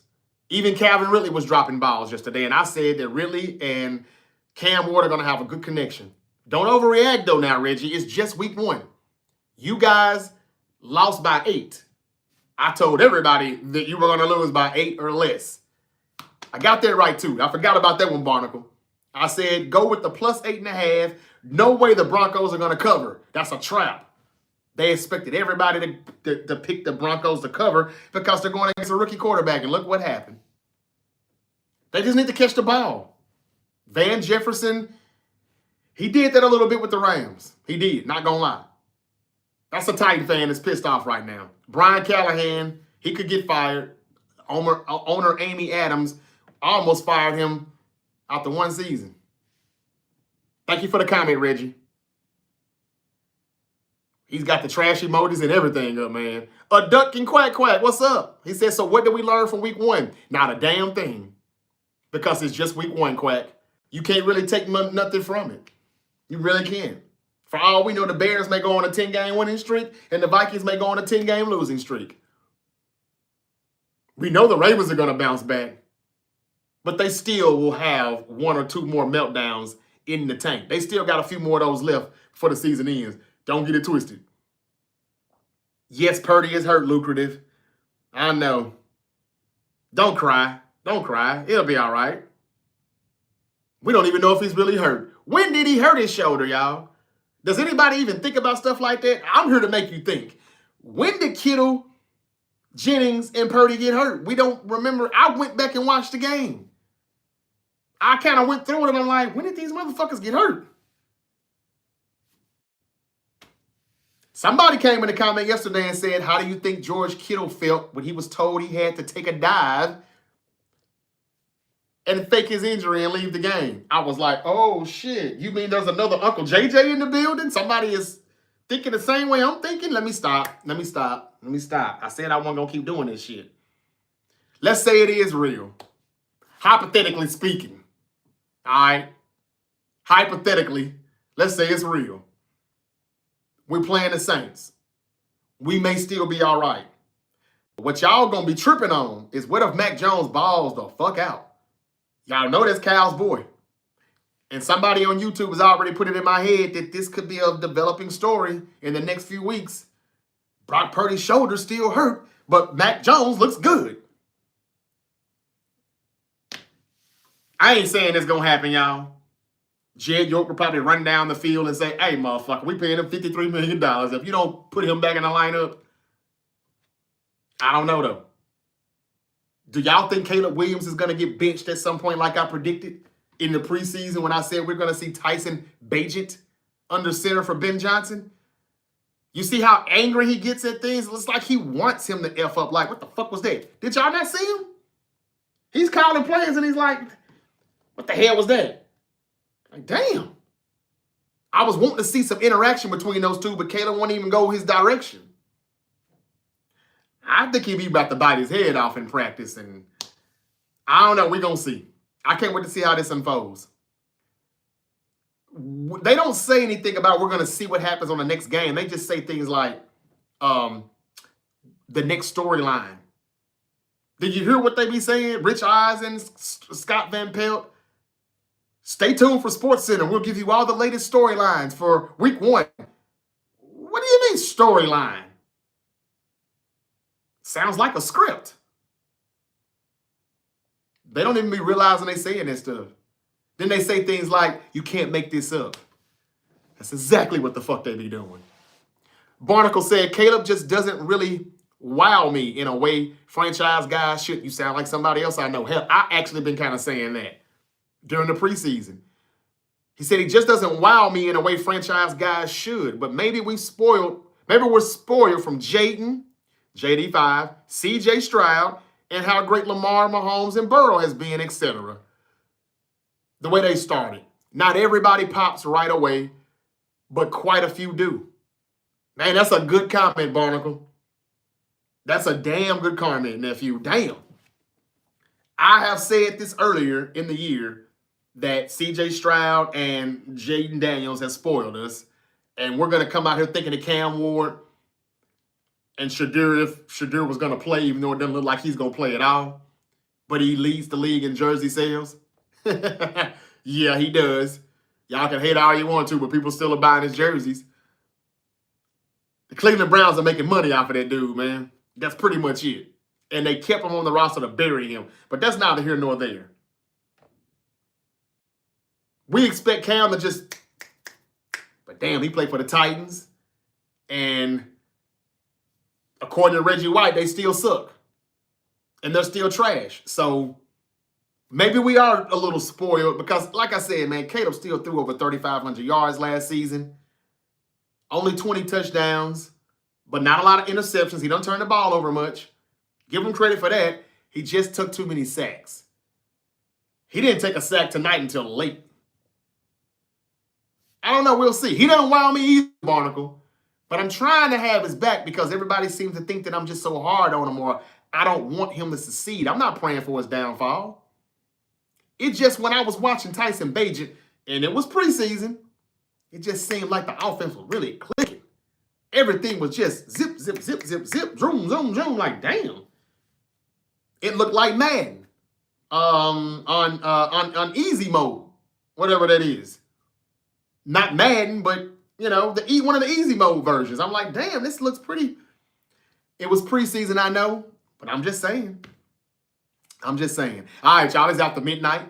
Even Calvin Ridley was dropping balls yesterday, and I said that Ridley and Cam Ward are going to have a good connection. Don't overreact, though, now, Reggie. It's just week 1. You guys lost by 8. I told everybody that you were going to lose by 8 or less. I got that right, too. I forgot about that one, Barnacle. I said go with the plus 8.5. No way the Broncos are going to cover. That's a trap. They expected everybody to pick the Broncos to cover because they're going against a rookie quarterback, and look what happened. They just need to catch the ball. Van Jefferson, he did that a little bit with the Rams. He did, not going to lie. That's a Titan fan that's pissed off right now. Brian Callahan, he could get fired. Owner Amy Adams almost fired him after one season. Thank you for the comment, Reggie. He's got the trash emojis and everything up, man. A duck and quack quack. What's up? He says, so what did we learn from week 1? Not a damn thing. Because it's just week 1, quack. You can't really take nothing from it. You really can't. For all we know, the Bears may go on a 10-game winning streak and the Vikings may go on a 10-game losing streak. We know the Ravens are going to bounce back. But they still will have 1 or 2 more meltdowns in the tank. They still got a few more of those left before the season ends. Don't get it twisted. Yes, Purdy is hurt, Lucrative. I know. Don't cry. Don't cry. It'll be all right. We don't even know if he's really hurt. When did he hurt his shoulder, y'all? Does anybody even think about stuff like that? I'm here to make you think. When did Kittle, Jennings, and Purdy get hurt? We don't remember. I went back and watched the game. I kind of went through it and I'm like, when did these motherfuckers get hurt? Somebody came in the comment yesterday and said, how do you think George Kittle felt when he was told he had to take a dive and fake his injury and leave the game? I was like, oh shit, you mean there's another Uncle JJ in the building? Somebody is thinking the same way I'm thinking? Let me stop. I said I wasn't gonna keep doing this shit. Let's say it is real. Hypothetically speaking. All right? Hypothetically, let's say it's real. We're playing the Saints. We may still be all right. What y'all gonna be tripping on is what if Mac Jones balls the fuck out? Y'all know that's Cal's boy. And somebody on YouTube has already put it in my head that this could be a developing story in the next few weeks. Brock Purdy's shoulder still hurt, but Mac Jones looks good. I ain't saying it's gonna happen, y'all. Jed York will probably run down the field and say, hey, motherfucker, we paying him $53 million. If you don't put him back in the lineup, I don't know, though. Do y'all think Caleb Williams is going to get benched at some point like I predicted in the preseason when I said we're going to see Tyson Bagent under center for Ben Johnson? You see how angry he gets at things? It looks like he wants him to F up. Like, what the fuck was that? Did y'all not see him? He's calling plays and he's like, what the hell was that? Like, damn. I was wanting to see some interaction between those two, but Caleb won't even go his direction. I think he'd be about to bite his head off in practice, and I don't know. We're going to see. I can't wait to see how this unfolds. They don't say anything about we're going to see what happens on the next game. They just say things like the next storyline. Did you hear what they be saying? Rich Eisen, Scott Van Pelt. Stay tuned for SportsCenter. We'll give you all the latest storylines for week 1. What do you mean storyline? Sounds like a script. They don't even be realizing they saying this stuff. Then they say things like, you can't make this up. That's exactly what the fuck they be doing. Barnacle said, Caleb just doesn't really wow me in a way franchise guys should. You sound like somebody else I know. Hell, I actually been kind of saying that during the preseason. He said he just doesn't wow me in a way franchise guys should. But maybe we're spoiled from Jayden, JD5, CJ Stroud, and how great Lamar, Mahomes, and Burrow has been, etc. The way they started. Not everybody pops right away, but quite a few do. Man, that's a good comment, Barnacle. That's a damn good comment, nephew. Damn. I have said this earlier in the year that CJ Stroud and Jaden Daniels has spoiled us, and we're going to come out here thinking of Cam Ward and Shadur if Shadur was going to play, even though it doesn't look like he's going to play at all. But he leads the league in jersey sales. Yeah, he does. Y'all can hate all you want to, but people still are buying his jerseys. The Cleveland Browns are making money off of that dude, man. That's pretty much it. And they kept him on the roster to bury him. But that's neither here nor there. We expect Cam to just... But damn, he played for the Titans. And according to Reggie White, they still suck. And they're still trash. So maybe we are a little spoiled because, like I said, man, Caleb still threw over 3,500 yards last season. Only 20 touchdowns, but not a lot of interceptions. He don't turn the ball over much. Give him credit for that. He just took too many sacks. He didn't take a sack tonight until late. I don't know. We'll see. He doesn't wow me either, Barnacle. But I'm trying to have his back because everybody seems to think that I'm just so hard on him or I don't want him to succeed. I'm not praying for his downfall. It's just when I was watching Tyson Bagent, and it was preseason, it just seemed like the offense was really clicking. Everything was just zip, zip, zip, zip, zip, zoom, zoom, zoom. Like, damn. It looked like Madden on easy mode, whatever that is. Not Madden, but, you know, one of the easy mode versions. I'm like, damn, this looks pretty. It was preseason, I know, but I'm just saying. I'm just saying. All right, y'all, it's after midnight.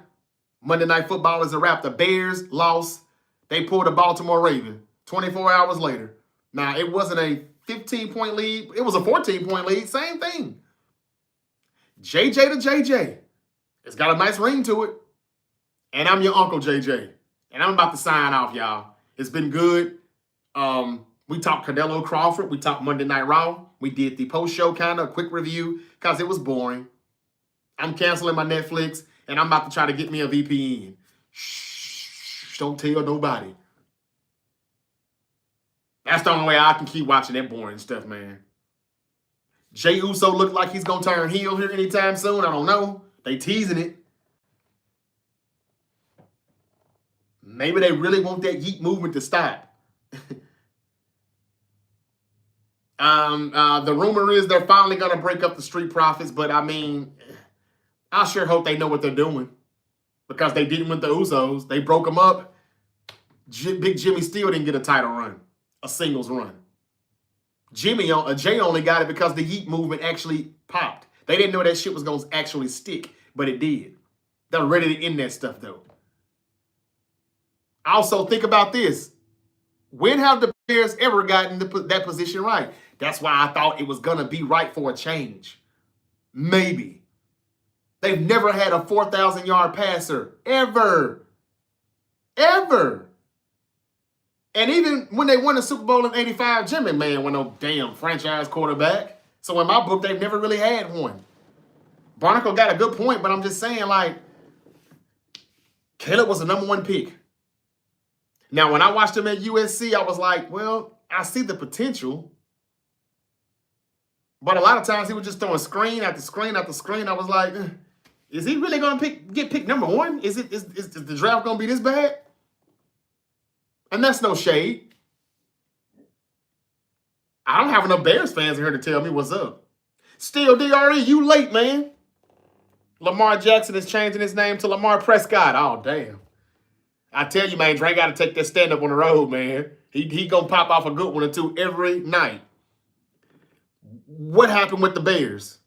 Monday Night Football is a wrap. The Bears lost. They pulled the Baltimore Ravens. 24 hours later. Now, it wasn't a 15-point lead. It was a 14-point lead. Same thing. JJ to JJ. It's got a nice ring to it. And I'm your Uncle JJ. And I'm about to sign off, y'all. It's been good. We talked Canelo Crawford. We talked Monday Night Raw. We did the post show kind of quick review because it was boring. I'm canceling my Netflix, and I'm about to try to get me a VPN. Shh, don't tell nobody. That's the only way I can keep watching that boring stuff, man. Jey Uso looked like he's going to turn heel here anytime soon. I don't know. They teasing it. Maybe they really want that Yeet movement to stop. The rumor is they're finally going to break up the Street Profits, but I mean, I sure hope they know what they're doing because they didn't with the Usos. They broke them up. Big Jimmy still didn't get a title run, a singles run. Jay only got it because the Yeet movement actually popped. They didn't know that shit was going to actually stick, but it did. They're ready to end that stuff, though. Also, think about this. When have the Bears ever gotten that position right? That's why I thought it was going to be right for a change. Maybe. They've never had a 4,000-yard passer. Ever. Ever. And even when they won the Super Bowl in 85, Jimmy, man, was no damn franchise quarterback. So in my book, they've never really had one. Barnacle got a good point, but I'm just saying, like, Caleb was the #1 pick. Now, when I watched him at USC, I was like, well, I see the potential. But a lot of times he was just throwing screen after screen after screen. I was like, is he really going to get picked #1? Is the draft going to be this bad? And that's no shade. I don't have enough Bears fans in here to tell me what's up. Still, DRE, you late, man. Lamar Jackson is changing his name to Lamar Prescott. Oh, damn. I tell you, man, Dre got to take that stand-up on the road, man. He going to pop off a good one or two every night. What happened with the Bears?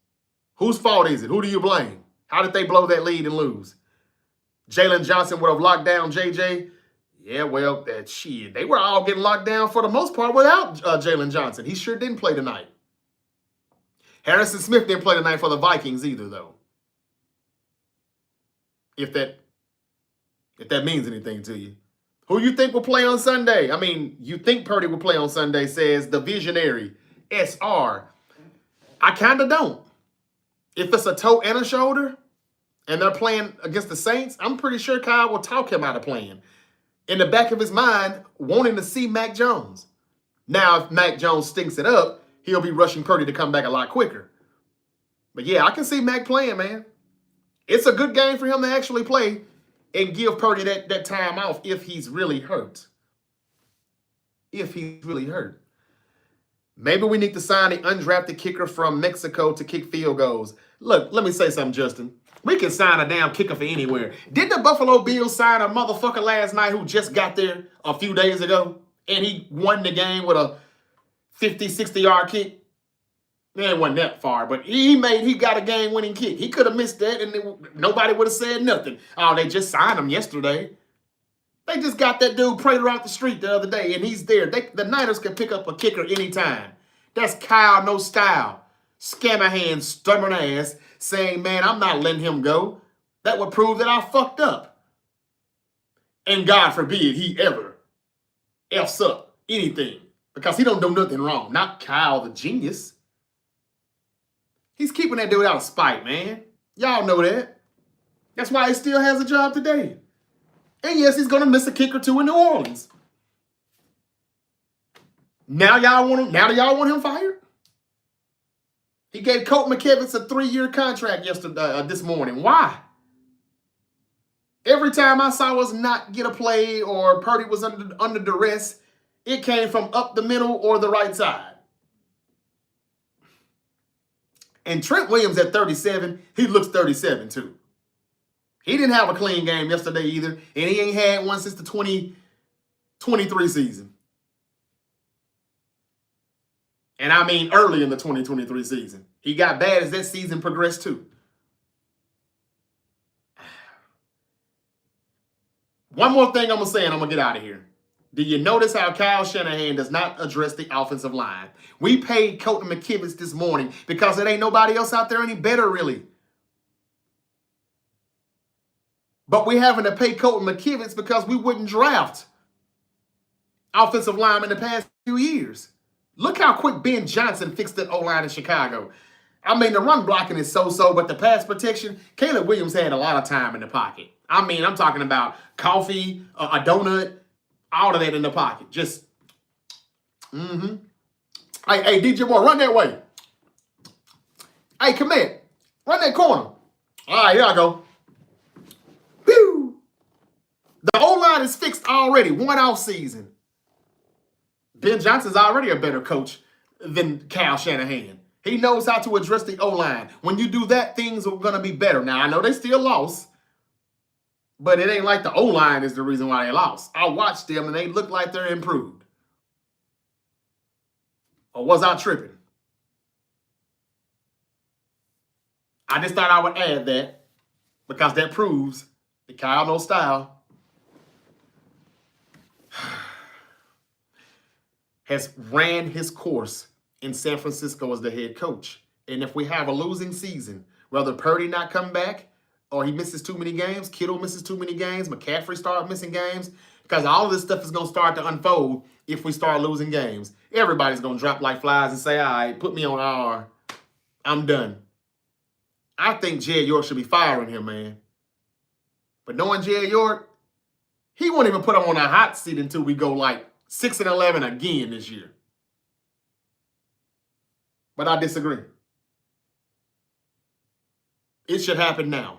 Whose fault is it? Who do you blame? How did they blow that lead and lose? Jalen Johnson would have locked down JJ. Yeah, well, that shit. They were all getting locked down for the most part without Jalen Johnson. He sure didn't play tonight. Harrison Smith didn't play tonight for the Vikings either, though. If that means anything to you. Who you think will play on Sunday? I mean, you think Purdy will play on Sunday, says the visionary, SR. I kind of don't. If it's a toe and a shoulder, and they're playing against the Saints, I'm pretty sure Kyle will talk him out of playing. In the back of his mind, wanting to see Mac Jones. Now, if Mac Jones stinks it up, he'll be rushing Purdy to come back a lot quicker. But yeah, I can see Mac playing, man. It's a good game for him to actually play and give Purdy that time off if he's really hurt. If he's really hurt. Maybe we need to sign an undrafted kicker from Mexico to kick field goals. Look, let me say something, Justin. We can sign a damn kicker for anywhere. Did the Buffalo Bills sign a motherfucker last night who just got there a few days ago and he won the game with a 50, 60-yard kick? It wasn't that far, but he got a game-winning kick. He could have missed that and nobody would have said nothing. Oh, they just signed him yesterday. They just got that dude Prater out the street the other day, and he's there. The Niners can pick up a kicker anytime. That's Kyle No Style. Scammer hand, stubborn ass, saying, man, I'm not letting him go. That would prove that I fucked up. And God forbid he ever F's up anything because he don't do nothing wrong. Not Kyle the genius. He's keeping that dude out of spite, man. Y'all know that. That's why he still has a job today. And yes, he's going to miss a kick or two in New Orleans. Now y'all want him fired? He gave Colt McKevitz a 3-year contract this morning. Why? Every time I saw us not get a play or Purdy was under duress, it came from up the middle or the right side. And Trent Williams at 37, he looks 37 too. He didn't have a clean game yesterday either, and he ain't had one since the 2023 season. And I mean early in the 2023 season. He got bad as that season progressed too. One more thing I'm going to say and I'm going to get out of here. Do you notice how Kyle Shanahan does not address the offensive line? We paid Colton McKivitz this morning because there ain't nobody else out there any better, really. But we're having to pay Colton McKivitz because we wouldn't draft offensive linemen in the past few years. Look how quick Ben Johnson fixed the O-line in Chicago. I mean, the run blocking is so-so, but the pass protection, Caleb Williams had a lot of time in the pocket. I mean, I'm talking about coffee, a donut, all of that in the pocket. Just, Hey, DJ Moore, run that way. Hey, come here. Run that corner. All right, here I go. Whew. The O-line is fixed already. One off season. Ben Johnson's already a better coach than Kyle Shanahan. He knows how to address the O-line. When you do that, things are going to be better. Now, I know they still lost, but it ain't like the O-line is the reason why they lost. I watched them, and they look like they're improved. Or was I tripping? I just thought I would add that because that proves the Kyle no style has ran his course in San Francisco as the head coach. And if we have a losing season, whether Purdy not come back or he misses too many games, Kittle misses too many games, McCaffrey start missing games, because all of this stuff is going to start to unfold if we start losing games. Everybody's going to drop like flies and say, all right, put me on R. I'm done. I think Jed York should be firing him, man. But knowing Jed York, he won't even put him on a hot seat until we go like 6-11 again this year. But I disagree. It should happen now.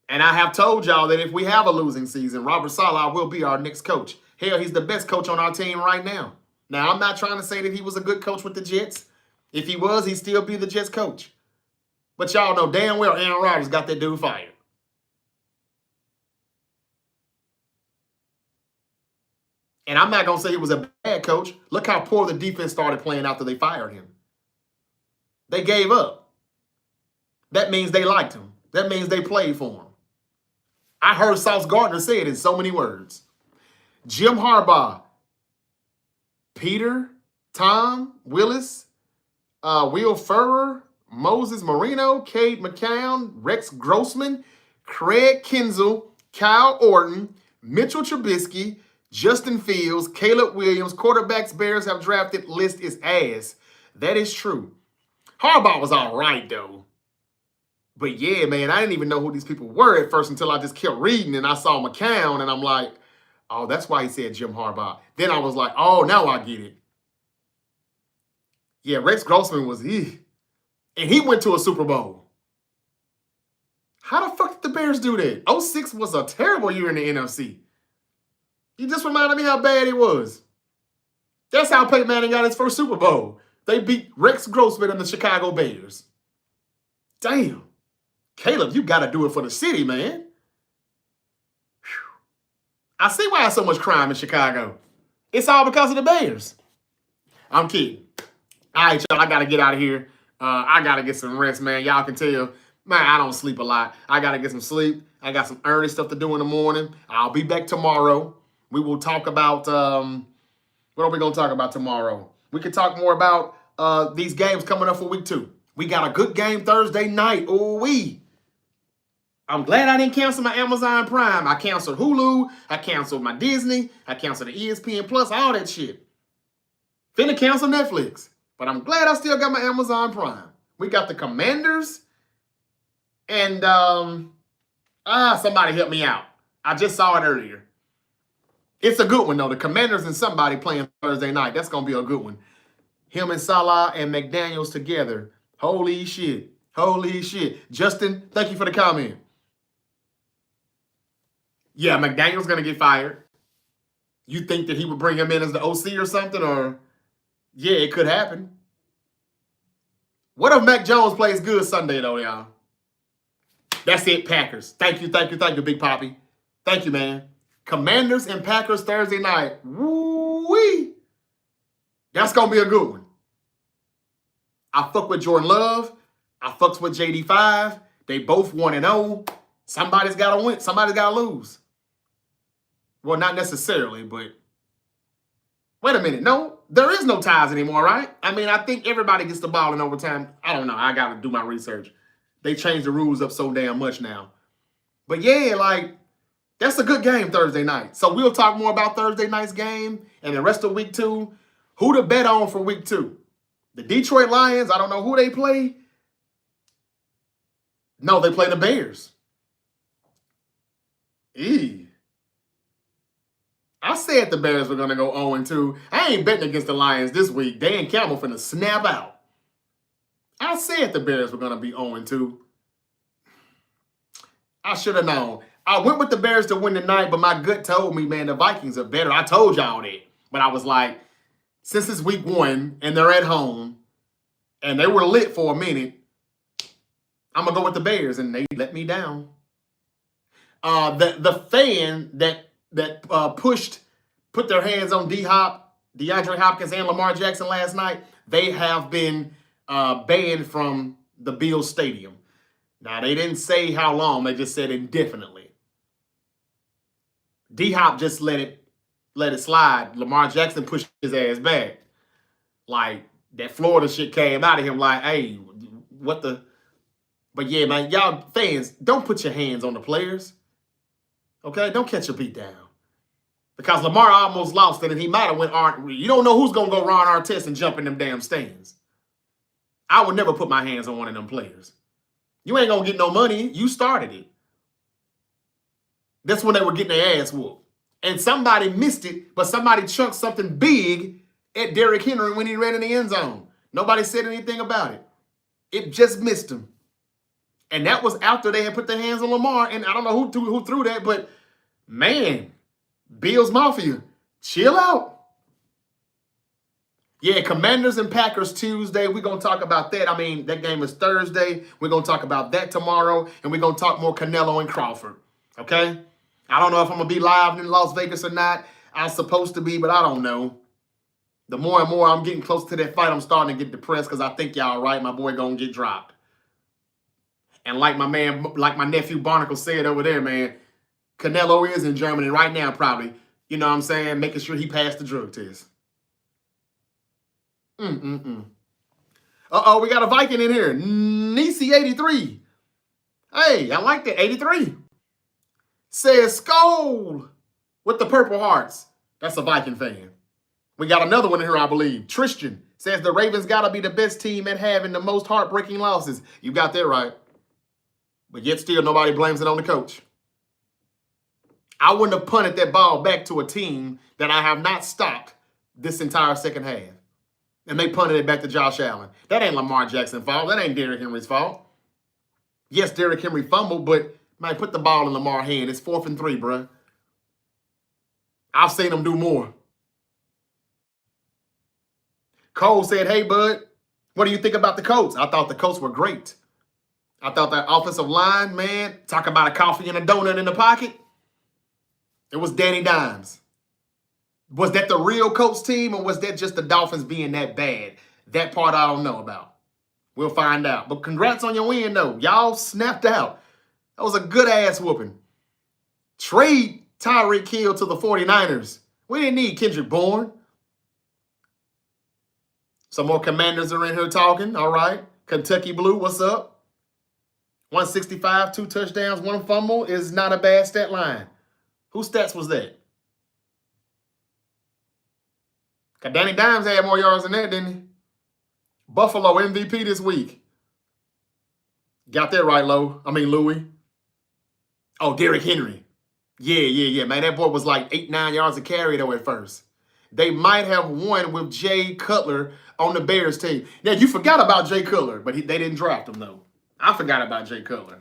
And I have told y'all that if we have a losing season, Robert Saleh will be our next coach. Hell, he's the best coach on our team right now. Now, I'm not trying to say that he was a good coach with the Jets. If he was, he'd still be the Jets coach. But y'all know damn well Aaron Rodgers got that dude fired. And I'm not going to say he was a bad coach. Look how poor the defense started playing after they fired him. They gave up. That means they liked him. That means they played for him. I heard Sauce Gardner say it in so many words. Jim Harbaugh, Peter, Tom, Willis, Will Ferrer, Moses Marino, Cade McCown, Rex Grossman, Craig Kinzel, Kyle Orton, Mitchell Trubisky, Justin Fields, Caleb Williams, quarterbacks Bears have drafted list is ass. That is true. Harbaugh was all right, though. But yeah, man, I didn't even know who these people were at first until I just kept reading and I saw McCown and I'm like, oh, that's why he said Jim Harbaugh. Then I was like, oh, now I get it. Yeah, Rex Grossman was he. And he went to a Super Bowl. How the fuck did the Bears do that? 06 was a terrible year in the NFC. He just reminded me how bad it was. That's how Peyton Manning got his first Super Bowl. They beat Rex Grossman and the Chicago Bears. Damn. Caleb, you got to do it for the city, man. Whew. I see why there's so much crime in Chicago. It's all because of the Bears. I'm kidding. All right, y'all, I got to get out of here. I got to get some rest, man. Y'all can tell, man, I don't sleep a lot. I got to get some sleep. I got some early stuff to do in the morning. I'll be back tomorrow. We will talk about, what are we going to talk about tomorrow? We can talk more about these games coming up for week 2. We got a good game Thursday night. Ooh-wee. I'm glad I didn't cancel my Amazon Prime. I canceled Hulu. I canceled my Disney. I canceled the ESPN Plus, all that shit. Finna cancel Netflix. But I'm glad I still got my Amazon Prime. We got the Commanders. And, somebody help me out. I just saw it earlier. It's a good one, though. The Commanders and somebody playing Thursday night. That's going to be a good one. Him and Salah and McDaniels together. Holy shit. Holy shit. Justin, thank you for the comment. Yeah, McDaniels going to get fired. You think that he would bring him in as the OC or something? Or, yeah, it could happen. What if Mac Jones plays good Sunday, though, y'all? That's it, Packers. Thank you, Big Papi. Thank you, man. Commanders and Packers Thursday night. Woo-wee. That's going to be a good one. I fuck with Jordan Love. I fucks with JD5. They both 1-0. Somebody's got to win. Somebody's got to lose. Well, not necessarily, but wait a minute. No, there is no ties anymore, right? I mean, I think everybody gets the ball in overtime. I don't know. I got to do my research. They changed the rules up so damn much now. But yeah, like, that's a good game Thursday night. So we'll talk more about Thursday night's game and the rest of week 2. Who to bet on for week 2? The Detroit Lions, I don't know who they play. No, they play the Bears. I said the Bears were going to go 0-2. I ain't betting against the Lions this week. Dan Campbell finna snap out. I said the Bears were going to be 0-2. I should have known. I went with the Bears to win tonight, but my gut told me, man, the Vikings are better. I told y'all that. But I was like, since it's week 1 and they're at home and they were lit for a minute, I'm going to go with the Bears, and they let me down. The fan that put their hands on DeAndre Hopkins and Lamar Jackson last night, they have been banned from the Bills Stadium. Now, they didn't say how long. They just said indefinitely. D-Hop just let it slide. Lamar Jackson pushed his ass back. Like, that Florida shit came out of him like, hey, what the... But yeah, man, y'all fans, don't put your hands on the players. Okay? Don't catch a beat down. Because Lamar almost lost it, and he might have went... You don't know who's going to go Ron Artest and jump in them damn stands. I would never put my hands on one of them players. You ain't going to get no money. You started it. That's when they were getting their ass whooped. And somebody missed it, but somebody chunked something big at Derrick Henry when he ran in the end zone. Nobody said anything about it. It just missed him. And that was after they had put their hands on Lamar. And I don't know who threw that, but man, Bills Mafia, chill out. Yeah, Commanders and Packers Tuesday. We're going to talk about that. I mean, that game is Thursday. We're going to talk about that tomorrow. And we're going to talk more Canelo and Crawford. Okay? I don't know if I'm going to be live in Las Vegas or not. I'm supposed to be, but I don't know. The more and more I'm getting close to that fight, I'm starting to get depressed because I think y'all right. My boy going to get dropped. And like my nephew Barnacle said over there, man, Canelo is in Germany right now probably. You know what I'm saying? Making sure he passed the drug test. Uh-oh, we got a Viking in here. Nisi 83. Hey, I like that. 83. Says Skull with the purple hearts. That's a Viking fan. We got another one in here, I believe. Tristan says the Ravens got to be the best team at having the most heartbreaking losses. You got that right. But yet still nobody blames it on the coach. I wouldn't have punted that ball back to a team that I have not stopped this entire second half. And they punted it back to Josh Allen. That ain't Lamar Jackson's fault. That ain't Derrick Henry's fault. Yes, Derrick Henry fumbled, but man, put the ball in Lamar's hand. It's 4th and 3, bro. I've seen him do more. Cole said, hey, bud, what do you think about the Colts? I thought the Colts were great. I thought that offensive line, man, talk about a coffee and a donut in the pocket. It was Danny Dimes. Was that the real Colts team, or was that just the Dolphins being that bad? That part I don't know about. We'll find out. But congrats on your win, though. Y'all snapped out. That was a good ass whooping. Trade Tyreek Hill to the 49ers. We didn't need Kendrick Bourne. Some more Commanders are in here talking. All right. Kentucky Blue, what's up? 165, 2 touchdowns, 1 fumble is not a bad stat line. Whose stats was that? Because Danny Dimes had more yards than that, didn't he? Buffalo MVP this week. Got that right, Louis. Oh, Derrick Henry. Yeah. Man, that boy was like 8-9 yards a carry, though, at first. They might have won with Jay Cutler on the Bears team. Now, you forgot about Jay Cutler, but they didn't draft him, though. I forgot about Jay Cutler.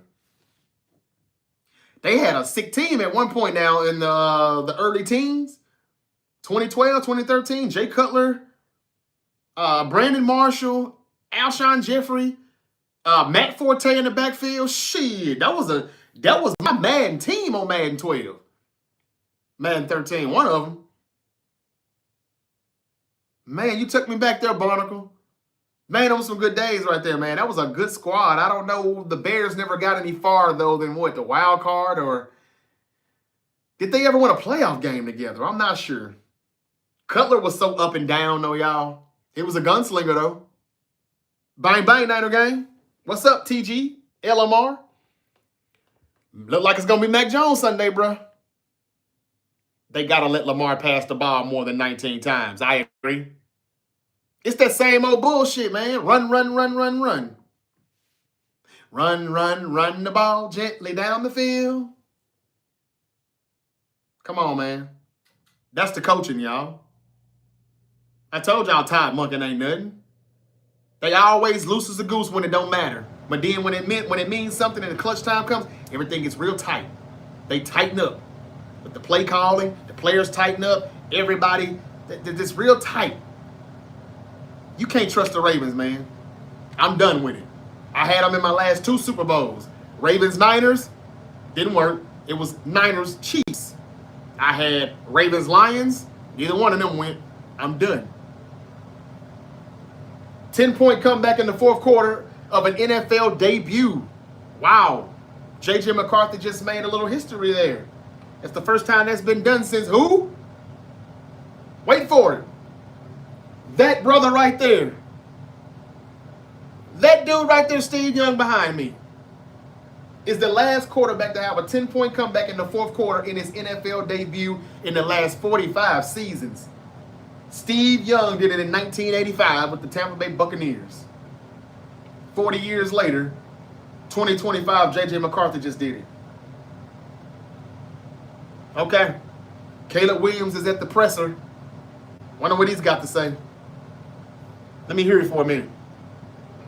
They had a sick team at one point now in the early teens. 2012, 2013, Jay Cutler, Brandon Marshall, Alshon Jeffrey, Matt Forte in the backfield. Shit, that was my Madden team on Madden 12. Madden 13, one of them. Man, you took me back there, Barnacle. Man, those were some good days right there, man. That was a good squad. I don't know. The Bears never got any farther, though, than what, the wild card or... Did they ever win a playoff game together? I'm not sure. Cutler was so up and down, though, y'all. He was a gunslinger, though. Bang, bang, Niner gang. What's up, TG? LMR? Look like it's going to be Mac Jones Sunday, bro. They got to let Lamar pass the ball more than 19 times. I agree. It's that same old bullshit, man. Run, run, run, run, run. Run, run, run the ball gently down the field. Come on, man. That's the coaching, y'all. I told y'all Todd Monken ain't nothing. They always loose as a goose when it don't matter. But then when it means something and the clutch time comes, everything gets real tight. They tighten up. With the play calling, the players tighten up. Everybody, they're just real tight. You can't trust the Ravens, man. I'm done with it. I had them in my last 2 Super Bowls. Ravens-Niners, didn't work. It was Niners-Chiefs. I had Ravens-Lions, neither one of them went. I'm done. 10-point comeback in the 4th quarter of an NFL debut. Wow. J.J. McCarthy just made a little history there. It's the first time that's been done since who? Wait for it. That brother right there. That dude right there, Steve Young behind me, is the last quarterback to have a 10-point comeback in the 4th quarter in his NFL debut in the last 45 seasons. Steve Young did it in 1985 with the Tampa Bay Buccaneers. 40 years later, 2025, J.J. McCarthy just did it. Okay. Caleb Williams is at the presser. Wonder what he's got to say. Let me hear it for a minute.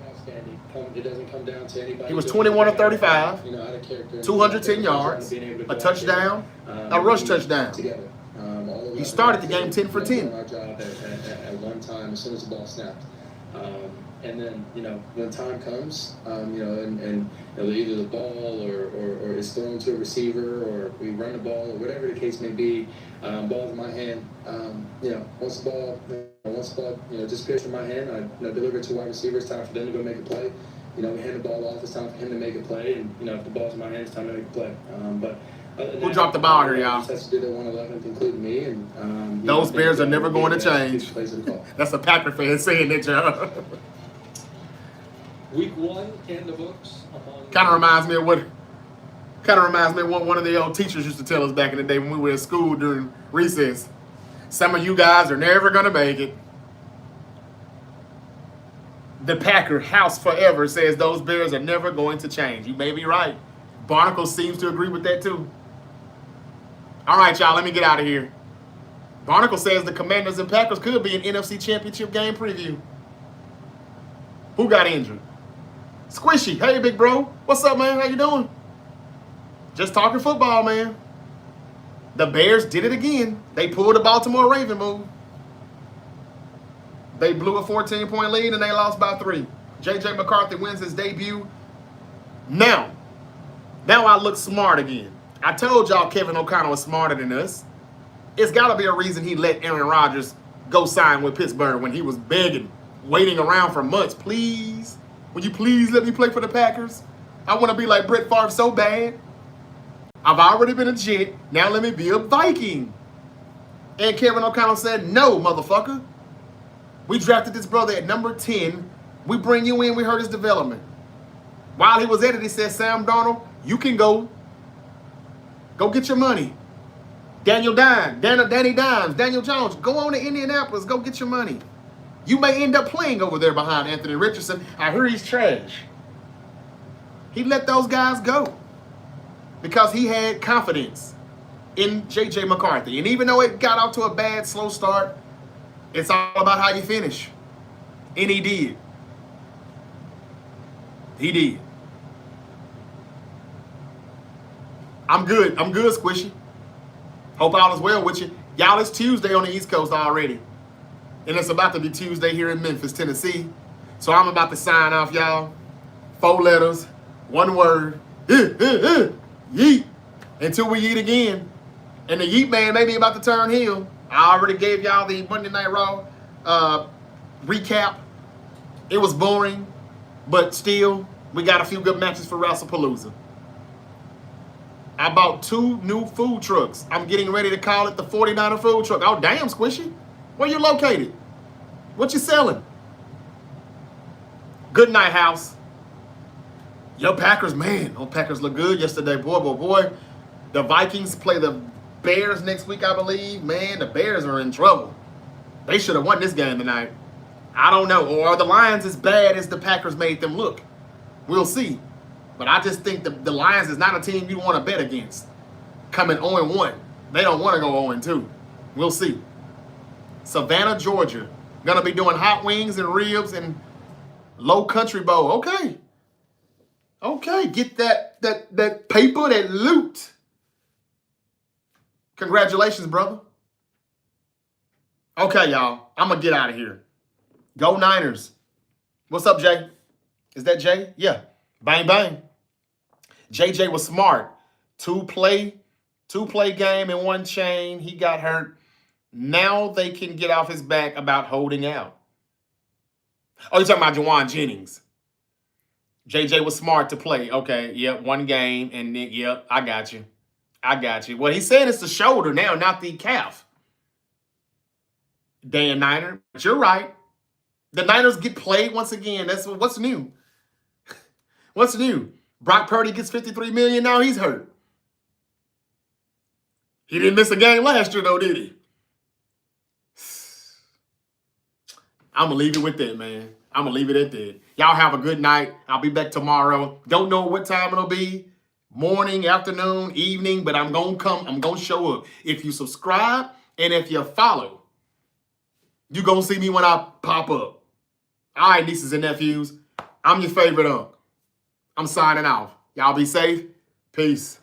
Outstanding. It doesn't come down to anybody. He was 21 of 35, out of character, 210 yards, a touchdown, a rush touchdown. Together. He started the game 10 for 10. Our job at one time as soon as the ball snapped. And then, when time comes, and either the ball or it's thrown to a receiver or we run the ball or whatever the case may be, ball's in my hand. Once the ball, disappears from my hand, I deliver it to wide receiver. It's time for them to go make a play. We hand the ball off. It's time for him to make a play. And, if the ball's in my hand, it's time to make a play. Who dropped the ball here, y'all? Including me. And, those Bears are never going to change. That's a Packer fan saying that, y'all. Week 1 in the books. Kind of reminds me of what one of the old teachers used to tell us back in the day when we were at school during recess. Some of you guys are never going to make it. The Packer house forever says those Bears are never going to change. You may be right. Barnacle seems to agree with that too. All right, y'all, let me get out of here. Barnacle says the Commanders and Packers could be an NFC Championship game preview. Who got injured? Squishy. Hey, big bro. What's up, man? How you doing? Just talking football, man. The Bears did it again. They pulled the Baltimore Raven move. They blew a 14-point lead, and they lost by 3. J.J. McCarthy wins his debut. Now I look smart again. I told y'all Kevin O'Connell was smarter than us. It's got to be a reason he let Aaron Rodgers go sign with Pittsburgh when he was begging, waiting around for months. Please, will you please let me play for the Packers? I want to be like Brett Favre so bad. I've already been a Jet. Now let me be a Viking. And Kevin O'Connell said, no, motherfucker. We drafted this brother at number 10. We bring you in. We hurt his development. While he was at it, he said, Sam Darnold, you can go. Go get your money. Danny Dimes, Daniel Jones, go on to Indianapolis. Go get your money. You may end up playing over there behind Anthony Richardson. I hear he's trash. He let those guys go because he had confidence in J.J. McCarthy. And even though it got off to a bad, slow start, it's all about how you finish. And he did. He did. I'm good. I'm good, Squishy. Hope all is well with you. Y'all, it's Tuesday on the East Coast already. And it's about to be Tuesday here in Memphis, Tennessee. So I'm about to sign off, y'all. 4 letters, 1 word. Yeet. Until we eat again. And the Yeet Man may be about to turn heel. I already gave y'all the Monday Night Raw recap. It was boring, but still, we got a few good matches for WrestlePalooza. I bought 2 new food trucks. I'm getting ready to call it the 49er food truck. Oh, damn, Squishy. Where you located? What you selling? Good night, house. Yo, Packers, man. Oh, Packers look good yesterday. Boy. The Vikings play the Bears next week, I believe. Man, the Bears are in trouble. They should have won this game tonight. I don't know. Or are the Lions as bad as the Packers made them look? We'll see. But I just think the Lions is not a team you want to bet against. Coming 0-1. They don't want to go 0-2. We'll see. Savannah, Georgia. Gonna be doing hot wings and ribs and low country bowl. Okay. Get that paper, that loot. Congratulations, brother. Okay, y'all. I'm gonna get out of here. Go Niners. What's up, Jay? Is that Jay? Yeah. Bang, bang. JJ was smart. Two-play game in one chain. He got hurt. Now they can get off his back about holding out. Oh, you're talking about Jawan Jennings. JJ was smart to play. Okay, yep, one game, and then, yep, I got you. Well, he's saying it's the shoulder now, not the calf. Dan Niner, but you're right. The Niners get played once again. That's what's new. What's new? Brock Purdy gets $53 million. Now he's hurt. He didn't miss a game last year, though, did he? I'm going to leave it with that, man. I'm going to leave it at that. Y'all have a good night. I'll be back tomorrow. Don't know what time it'll be. Morning, afternoon, evening, but I'm going to come. I'm going to show up. If you subscribe and if you follow, you're going to see me when I pop up. All right, nieces and nephews. I'm your favorite uncle. I'm signing off. Y'all be safe. Peace.